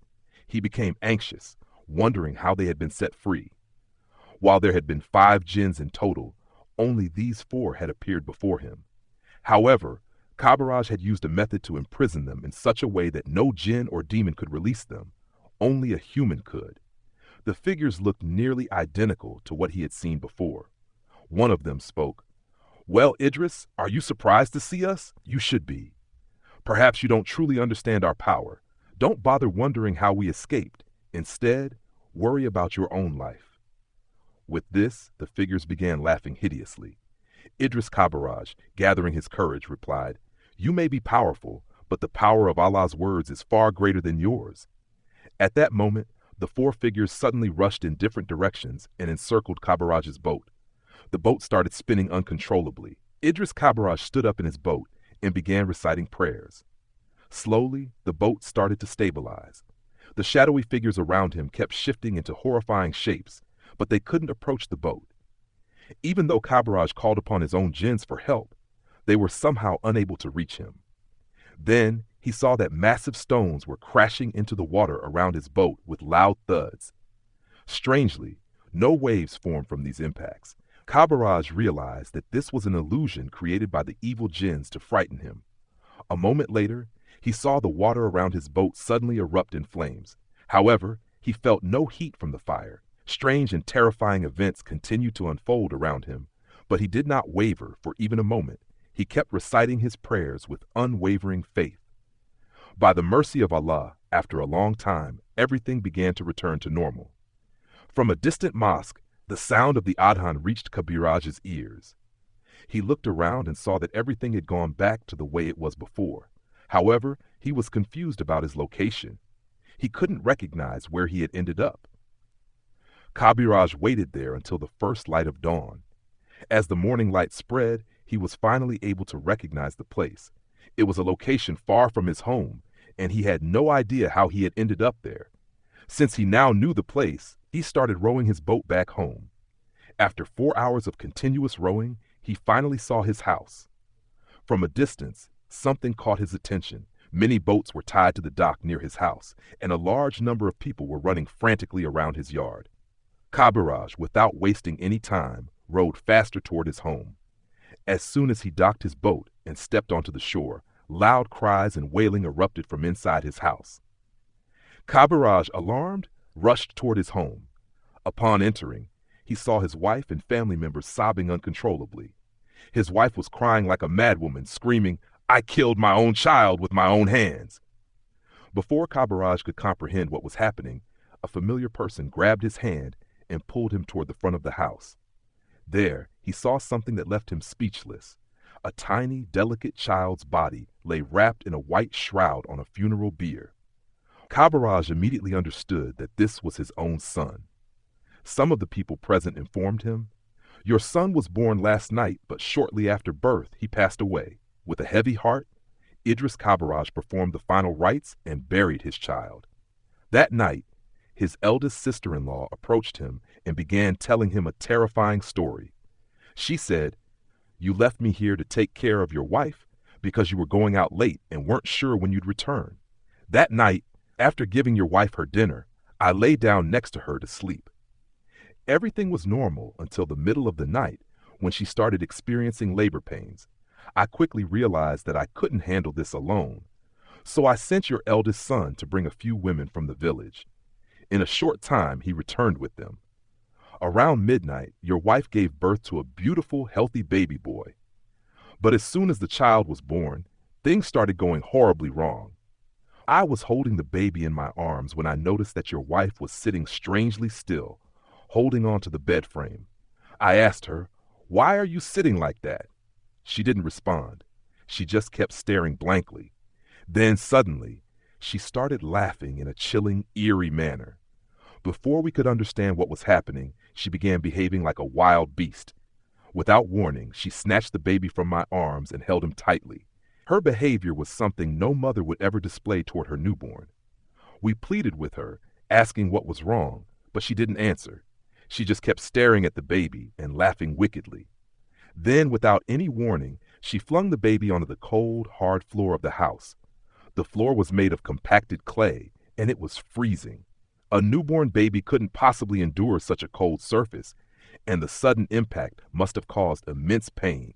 He became anxious, wondering how they had been set free. While there had been 5 jinns in total, only these 4 had appeared before him. However, Kabiraj had used a method to imprison them in such a way that no jinn or demon could release them. Only a human could. The figures looked nearly identical to what he had seen before. One of them spoke. "Well, Idris, are you surprised to see us? You should be. Perhaps you don't truly understand our power. Don't bother wondering how we escaped. Instead, worry about your own life." With this, the figures began laughing hideously. Idris Kabiraj, gathering his courage, replied, "You may be powerful, but the power of Allah's words is far greater than yours." At that moment, the four figures suddenly rushed in different directions and encircled Kabiraj's boat. The boat started spinning uncontrollably. Idris Kabiraj stood up in his boat and began reciting prayers. Slowly, the boat started to stabilize. The shadowy figures around him kept shifting into horrifying shapes, but they couldn't approach the boat. Even though Kabiraj called upon his own jinns for help, they were somehow unable to reach him. Then he saw that massive stones were crashing into the water around his boat with loud thuds. Strangely, no waves formed from these impacts. Kabiraj realized that this was an illusion created by the evil jinns to frighten him. A moment later, he saw the water around his boat suddenly erupt in flames. However, he felt no heat from the fire. Strange and terrifying events continued to unfold around him, but he did not waver for even a moment. He kept reciting his prayers with unwavering faith. By the mercy of Allah, after a long time, everything began to return to normal. From a distant mosque, the sound of the adhan reached Kabiraj's ears. He looked around and saw that everything had gone back to the way it was before. However, he was confused about his location. He couldn't recognize where he had ended up. Kabiraj waited there until the first light of dawn. As the morning light spread, he was finally able to recognize the place. It was a location far from his home, and he had no idea how he had ended up there. Since he now knew the place, he started rowing his boat back home. After 4 hours of continuous rowing, he finally saw his house. From a distance, something caught his attention. Many boats were tied to the dock near his house, and a large number of people were running frantically around his yard. Kabiraj, without wasting any time, rowed faster toward his home. As soon as he docked his boat and stepped onto the shore, loud cries and wailing erupted from inside his house. Kabiraj, alarmed, rushed toward his home. Upon entering, he saw his wife and family members sobbing uncontrollably. His wife was crying like a madwoman, screaming, "I killed my own child with my own hands." Before Kabiraj could comprehend what was happening, a familiar person grabbed his hand and pulled him toward the front of the house. There, he saw something that left him speechless. A tiny, delicate child's body lay wrapped in a white shroud on a funeral bier. Kabiraj immediately understood that this was his own son. Some of the people present informed him, "Your son was born last night, but shortly after birth, he passed away." With a heavy heart, Idris Kabiraj performed the final rites and buried his child. That night, his eldest sister-in-law approached him and began telling him a terrifying story. She said, "You left me here to take care of your wife because you were going out late and weren't sure when you'd return. That night, after giving your wife her dinner, I lay down next to her to sleep. Everything was normal until the middle of the night when she started experiencing labor pains. I quickly realized that I couldn't handle this alone, so I sent your eldest son to bring a few women from the village. In a short time, he returned with them. Around midnight, your wife gave birth to a beautiful, healthy baby boy. But as soon as the child was born, things started going horribly wrong. I was holding the baby in my arms when I noticed that your wife was sitting strangely still, holding on to the bed frame. I asked her, 'Why are you sitting like that?' She didn't respond. She just kept staring blankly. Then suddenly, she started laughing in a chilling, eerie manner. Before we could understand what was happening, she began behaving like a wild beast. Without warning, she snatched the baby from my arms and held him tightly. Her behavior was something no mother would ever display toward her newborn. We pleaded with her, asking what was wrong, but she didn't answer. She just kept staring at the baby and laughing wickedly. Then, without any warning, she flung the baby onto the cold, hard floor of the house. The floor was made of compacted clay, and it was freezing. A newborn baby couldn't possibly endure such a cold surface, and the sudden impact must have caused immense pain.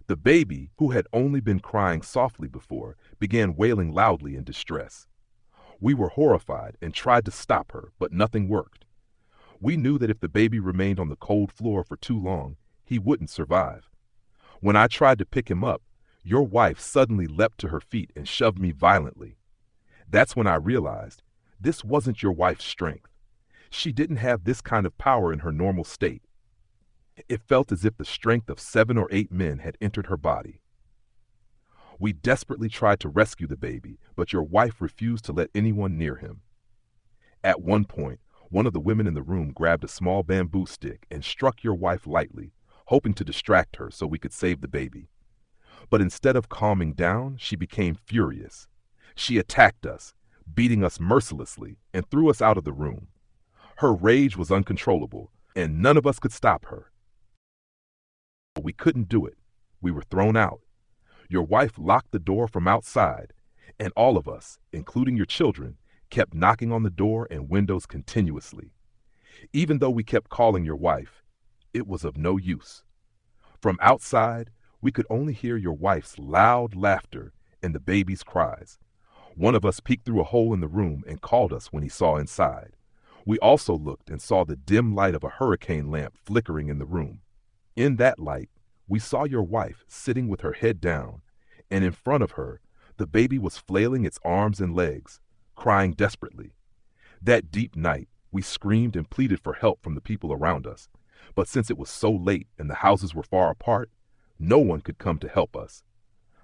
The baby, who had only been crying softly before, began wailing loudly in distress. We were horrified and tried to stop her, but nothing worked. We knew that if the baby remained on the cold floor for too long, he wouldn't survive. When I tried to pick him up, your wife suddenly leapt to her feet and shoved me violently. That's when I realized this wasn't your wife's strength. She didn't have this kind of power in her normal state. It felt as if the strength of 7 or 8 men had entered her body. We desperately tried to rescue the baby, but your wife refused to let anyone near him. At one point, one of the women in the room grabbed a small bamboo stick and struck your wife lightly, hoping to distract her so we could save the baby. But instead of calming down, she became furious. She attacked us, beating us mercilessly, and threw us out of the room. Her rage was uncontrollable, and none of us could stop her. But we couldn't do it. We were thrown out. Your wife locked the door from outside, and all of us, including your children, kept knocking on the door and windows continuously. Even though we kept calling your wife, it was of no use. From outside, we could only hear your wife's loud laughter and the baby's cries. One of us peeked through a hole in the room and called us when he saw inside. We also looked and saw the dim light of a hurricane lamp flickering in the room. In that light, we saw your wife sitting with her head down, and in front of her, the baby was flailing its arms and legs, crying desperately. That deep night, we screamed and pleaded for help from the people around us, but since it was so late and the houses were far apart, no one could come to help us.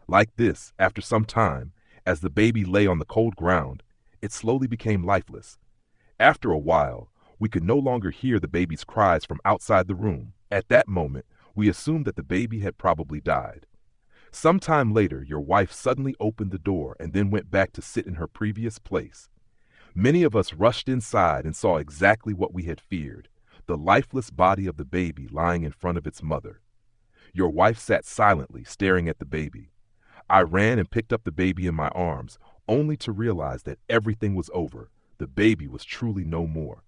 Like this, after some time, as the baby lay on the cold ground, it slowly became lifeless. After a while, we could no longer hear the baby's cries from outside the room. At that moment, we assumed that the baby had probably died. Sometime later, your wife suddenly opened the door and then went back to sit in her previous place. Many of us rushed inside and saw exactly what we had feared, the lifeless body of the baby lying in front of its mother. Your wife sat silently, staring at the baby. I ran and picked up the baby in my arms, only to realize that everything was over. The baby was truly no more.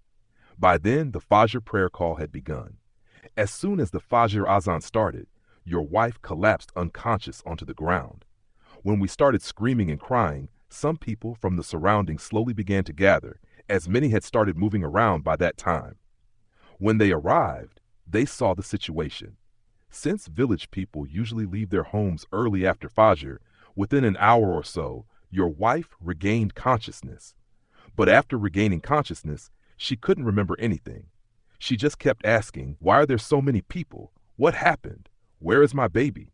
By then, the Fajr prayer call had begun. As soon as the Fajr Azan started, your wife collapsed unconscious onto the ground. When we started screaming and crying, some people from the surroundings slowly began to gather, as many had started moving around by that time. When they arrived, they saw the situation. Since village people usually leave their homes early after Fajr, within an hour or so, your wife regained consciousness. But after regaining consciousness, she couldn't remember anything. She just kept asking, "Why are there so many people? What happened? Where is my baby?"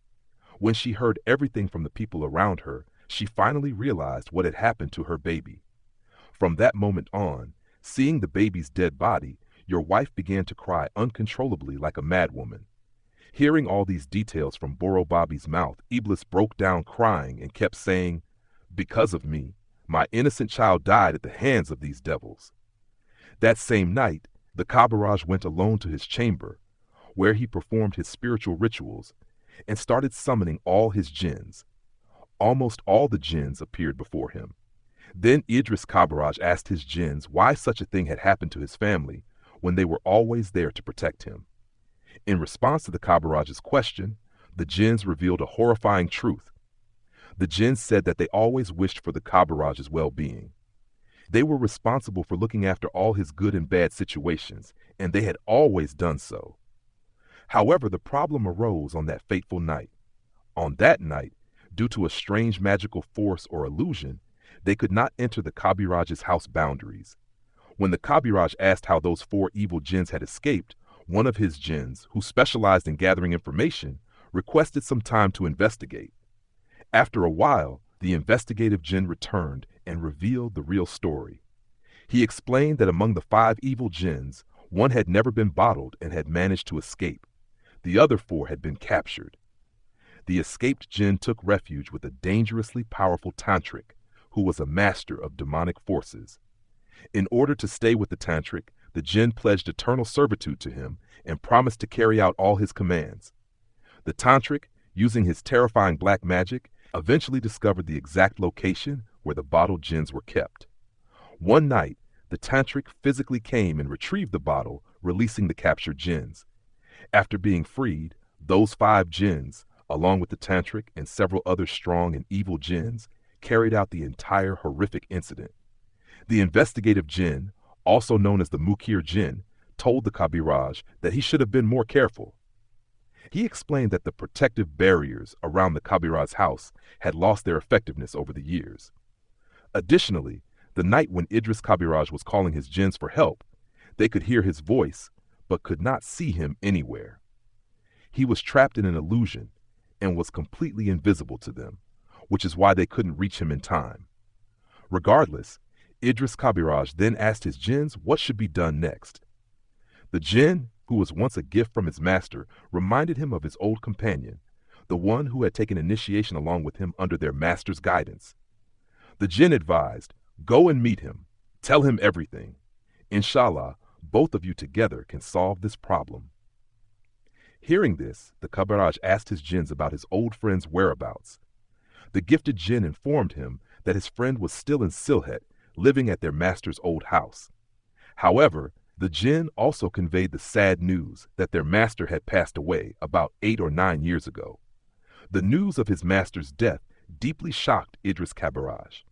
When she heard everything from the people around her, she finally realized what had happened to her baby. From that moment on, seeing the baby's dead body, your wife began to cry uncontrollably like a madwoman. Hearing all these details from Boro Babi's mouth, Idris broke down crying and kept saying, "Because of me, my innocent child died at the hands of these devils." That same night, the Kabiraj went alone to his chamber, where he performed his spiritual rituals and started summoning all his jinns. Almost all the jinns appeared before him. Then Idris Kabiraj asked his jinns why such a thing had happened to his family when they were always there to protect him. In response to the Kabiraj's question, the jinns revealed a horrifying truth. The jinns said that they always wished for the Kabiraj's well-being. They were responsible for looking after all his good and bad situations, and they had always done so. However, the problem arose on that fateful night. On that night, due to a strange magical force or illusion, they could not enter the Kabiraj's house boundaries. When the Kabiraj asked how those 4 evil jinns had escaped, one of his jinns, who specialized in gathering information, requested some time to investigate. After a while, the investigative jinn returned and revealed the real story. He explained that among the 5 evil jinns, one had never been bottled and had managed to escape. The other 4 had been captured. The escaped jinn took refuge with a dangerously powerful tantric, who was a master of demonic forces. In order to stay with the tantric, the jinn pledged eternal servitude to him and promised to carry out all his commands. The tantric, using his terrifying black magic, eventually discovered the exact location where the bottled jinns were kept. One night, the tantric physically came and retrieved the bottle, releasing the captured jinns. After being freed, those 5 jinns, along with the tantric and several other strong and evil jinns, carried out the entire horrific incident. The investigative jinn, also known as the Mukir jinn, told the Kabiraj that he should have been more careful. He explained that the protective barriers around the Kabiraj's house had lost their effectiveness over the years. Additionally, the night when Idris Kabiraj was calling his jinns for help, they could hear his voice but could not see him anywhere. He was trapped in an illusion and was completely invisible to them, which is why they couldn't reach him in time. Regardless, Idris Kabiraj then asked his jinns what should be done next. The jinn, who was once a gift from his master, reminded him of his old companion, the one who had taken initiation along with him under their master's guidance. The jinn advised, "Go and meet him. Tell him everything. Inshallah, both of you together can solve this problem." Hearing this, the Kabiraj asked his jinns about his old friend's whereabouts. The gifted jinn informed him that his friend was still in Sylhet, living at their master's old house. However, the jinn also conveyed the sad news that their master had passed away about 8 or 9 years ago. The news of his master's death deeply shocked Idris Kabiraj.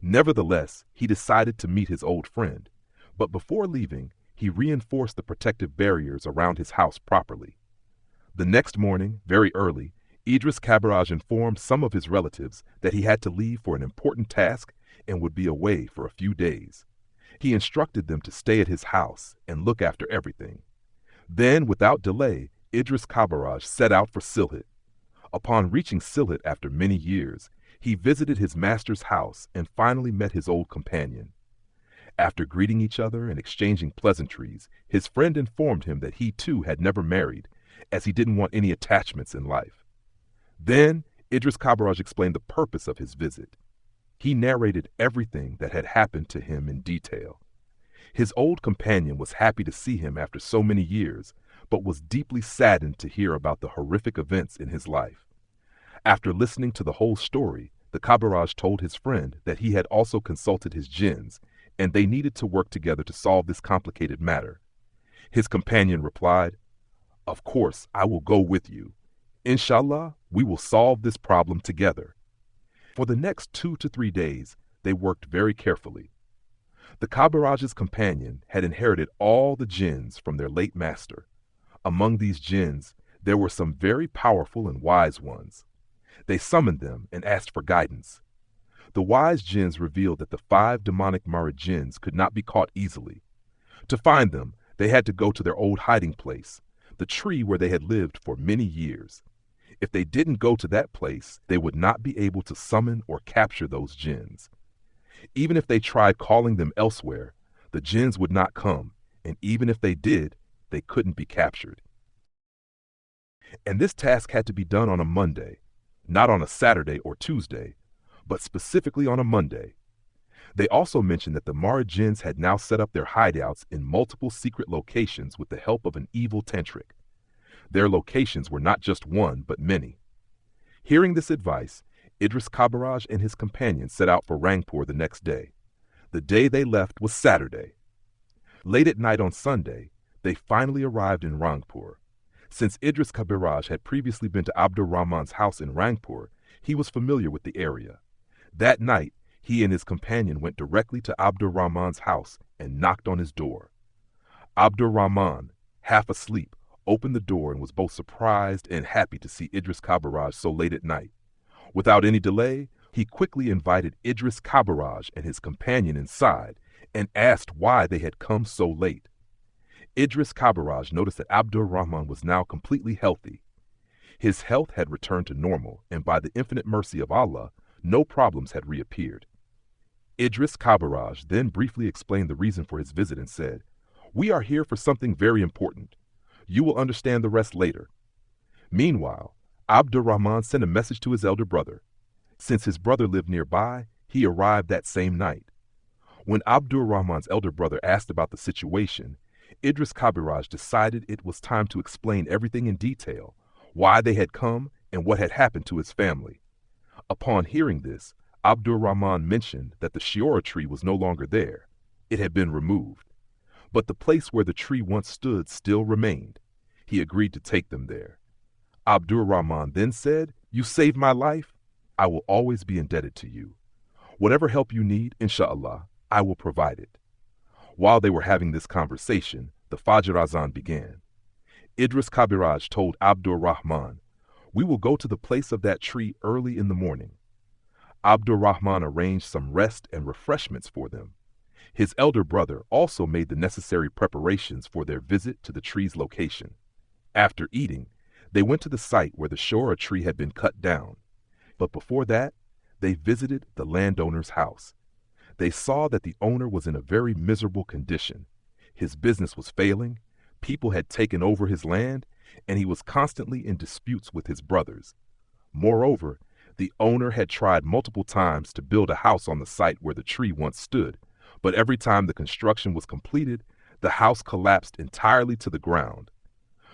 Nevertheless, he decided to meet his old friend, but before leaving, he reinforced the protective barriers around his house properly. The next morning, very early, Idris Kabiraj informed some of his relatives that he had to leave for an important task and would be away for a few days. He instructed them to stay at his house and look after everything. Then, without delay, Idris Kabiraj set out for Sylhet. Upon reaching Sylhet after many years, he visited his master's house and finally met his old companion. After greeting each other and exchanging pleasantries, his friend informed him that he too had never married, as he didn't want any attachments in life. Then, Idris Kabiraj explained the purpose of his visit. He narrated everything that had happened to him in detail. His old companion was happy to see him after so many years, but was deeply saddened to hear about the horrific events in his life. After listening to the whole story, the Kabiraj told his friend that he had also consulted his jinns, and they needed to work together to solve this complicated matter. His companion replied, "Of course, I will go with you. Inshallah, we will solve this problem together." For the next 2 to 3 days, they worked very carefully. The Kabiraj's companion had inherited all the jinns from their late master. Among these jinns, there were some very powerful and wise ones. They summoned them and asked for guidance. The wise jinns revealed that the 5 demonic Marid jinns could not be caught easily. To find them, they had to go to their old hiding place, the tree where they had lived for many years. If they didn't go to that place, they would not be able to summon or capture those jinns. Even if they tried calling them elsewhere, the jinns would not come, and even if they did, they couldn't be captured. And this task had to be done on a Monday, not on a Saturday or Tuesday, but specifically on a Monday. They also mentioned that the Marid jinns had now set up their hideouts in multiple secret locations with the help of an evil tantric. Their locations were not just one, but many. Hearing this advice, Idris Kabiraj and his companion set out for Rangpur the next day. The day they left was Saturday. Late at night on Sunday, they finally arrived in Rangpur. Since Idris Kabiraj had previously been to Abdur Rahman's house in Rangpur, he was familiar with the area. That night, he and his companion went directly to Abdur Rahman's house and knocked on his door. Abdur Rahman, half asleep, opened the door and was both surprised and happy to see Idris Kabiraj so late at night. Without any delay, he quickly invited Idris Kabiraj and his companion inside and asked why they had come so late. Idris Kabiraj noticed that Abdur Rahman was now completely healthy. His health had returned to normal, and by the infinite mercy of Allah, no problems had reappeared. Idris Kabiraj then briefly explained the reason for his visit and said, "We are here for something very important. You will understand the rest later." Meanwhile, Abdur Rahman sent a message to his elder brother. Since his brother lived nearby, he arrived that same night. When Abdur Rahman's elder brother asked about the situation, Idris Kabiraj decided it was time to explain everything in detail, why they had come and what had happened to his family. Upon hearing this, Abdur Rahman mentioned that the Shiora tree was no longer there. It had been removed. But the place where the tree once stood still remained. He agreed to take them there. Abdur Rahman then said, "You saved my life. I will always be indebted to you. Whatever help you need, inshallah, I will provide it." While they were having this conversation, the Fajr Azan began. Idris Kabiraj told Abdur Rahman, "We will go to the place of that tree early in the morning." Abdur Rahman arranged some rest and refreshments for them. His elder brother also made the necessary preparations for their visit to the tree's location. After eating, they went to the site where the shora tree had been cut down. But before that, they visited the landowner's house. They saw that the owner was in a very miserable condition. His business was failing, people had taken over his land, and he was constantly in disputes with his brothers. Moreover, the owner had tried multiple times to build a house on the site where the tree once stood, but every time the construction was completed, the house collapsed entirely to the ground.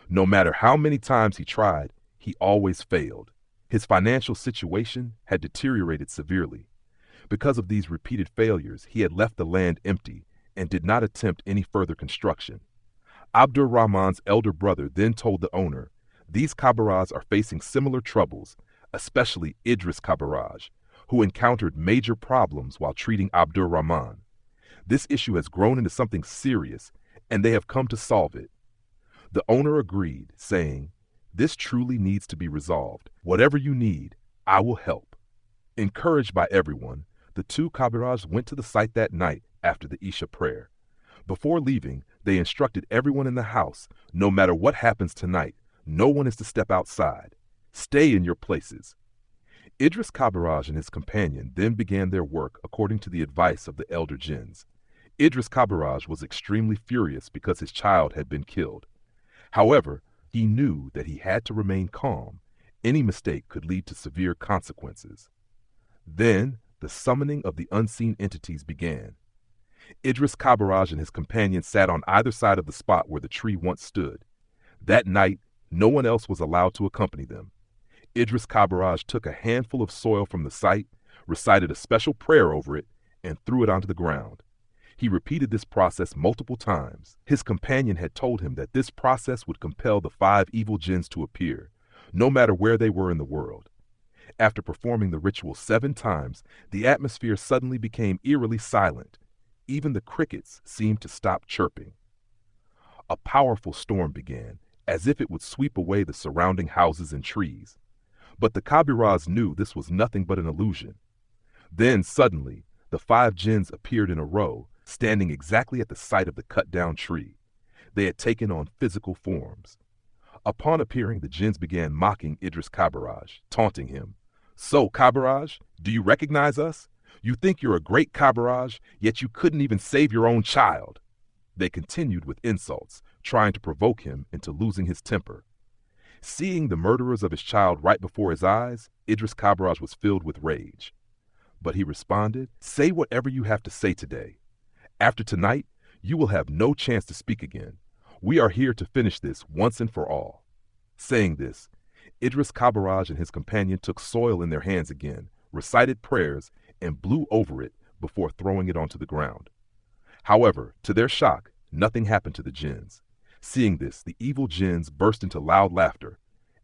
No matter how many times he tried, he always failed. His financial situation had deteriorated severely. Because of these repeated failures, he had left the land empty and did not attempt any further construction. Abdur Rahman's elder brother then told the owner, "These Kabiraj are facing similar troubles, especially Idris Kabiraj, who encountered major problems while treating Abdur Rahman. This issue has grown into something serious, and they have come to solve it." The owner agreed, saying, "This truly needs to be resolved. Whatever you need, I will help." Encouraged by everyone, the two Kabiraj went to the site that night after the Isha prayer. Before leaving, they instructed everyone in the house, "No matter what happens tonight, no one is to step outside. Stay in your places." Idris Kabiraj and his companion then began their work according to the advice of the elder jinns. Idris Kabiraj was extremely furious because his child had been killed. However, he knew that he had to remain calm. Any mistake could lead to severe consequences. Then, the summoning of the unseen entities began. Idris Kabiraj and his companion sat on either side of the spot where the tree once stood. That night, no one else was allowed to accompany them. Idris Kabiraj took a handful of soil from the site, recited a special prayer over it, and threw it onto the ground. He repeated this process multiple times. His companion had told him that this process would compel the 5 evil jinns to appear, no matter where they were in the world. After performing the ritual 7 times, the atmosphere suddenly became eerily silent. Even the crickets seemed to stop chirping. A powerful storm began, as if it would sweep away the surrounding houses and trees. But the Kabiraj knew this was nothing but an illusion. Then suddenly, the 5 jinns appeared in a row, standing exactly at the site of the cut-down tree. They had taken on physical forms. Upon appearing, the jinns began mocking Idris Kabiraj, taunting him. "So, Kabiraj, do you recognize us? You think you're a great Kabiraj, yet you couldn't even save your own child." They continued with insults, trying to provoke him into losing his temper. Seeing the murderers of his child right before his eyes, Idris Kabiraj was filled with rage. But he responded, "Say whatever you have to say today. After tonight, you will have no chance to speak again. We are here to finish this once and for all." Saying this, Idris Kabiraj and his companion took soil in their hands again, recited prayers, and blew over it before throwing it onto the ground. However, to their shock, nothing happened to the jinns. Seeing this, the evil jinns burst into loud laughter.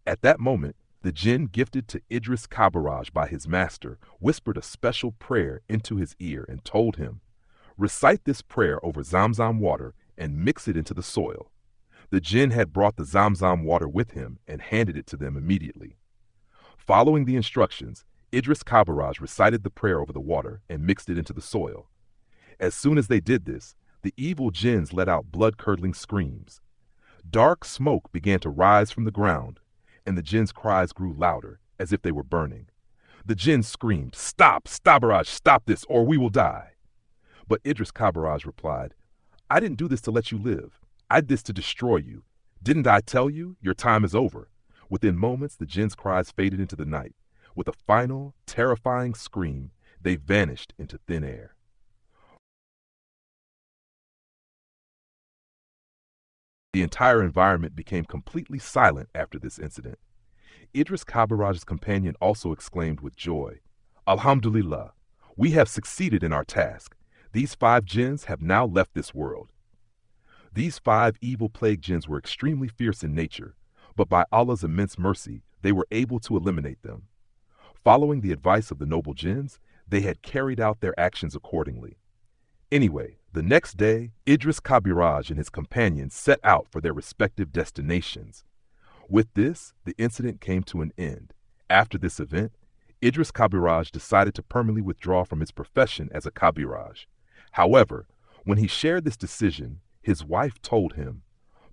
At that moment, the jinn gifted to Idris Kabiraj by his master whispered a special prayer into his ear and told him, "Recite this prayer over Zamzam water and mix it into the soil." The jinn had brought the Zamzam water with him and handed it to them immediately. Following the instructions, Idris Kabiraj recited the prayer over the water and mixed it into the soil. As soon as they did this, the evil jinns let out blood-curdling screams. Dark smoke began to rise from the ground, and the jinns' cries grew louder, as if they were burning. The jinns screamed, "Stop, Kabiraj, stop this, or we will die." But Idris Kabiraj replied, "I didn't do this to let you live. I did this to destroy you. Didn't I tell you? Your time is over." Within moments, the jinns' cries faded into the night. With a final, terrifying scream, they vanished into thin air. The entire environment became completely silent after this incident. Idris Kabiraj's companion also exclaimed with joy, "Alhamdulillah, we have succeeded in our task. These 5 jinns have now left this world." These 5 evil plague jinns were extremely fierce in nature, but by Allah's immense mercy, they were able to eliminate them. Following the advice of the noble jinns, they had carried out their actions accordingly. Anyway, the next day, Idris Kabiraj and his companions set out for their respective destinations. With this, the incident came to an end. After this event, Idris Kabiraj decided to permanently withdraw from his profession as a Kabiraj. However, when he shared this decision, his wife told him,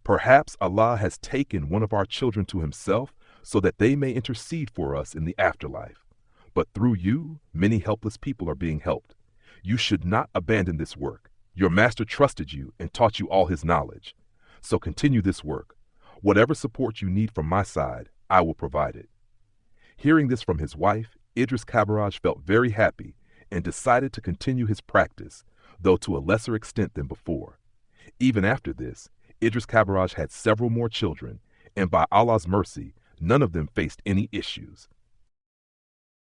"Perhaps Allah has taken one of our children to himself so that they may intercede for us in the afterlife. But through you, many helpless people are being helped. You should not abandon this work. Your master trusted you and taught you all his knowledge. So continue this work. Whatever support you need from my side, I will provide it." Hearing this from his wife, Idris Kabiraj felt very happy and decided to continue his practice, though to a lesser extent than before. Even after this, Idris Kabiraj had several more children, and by Allah's mercy, none of them faced any issues.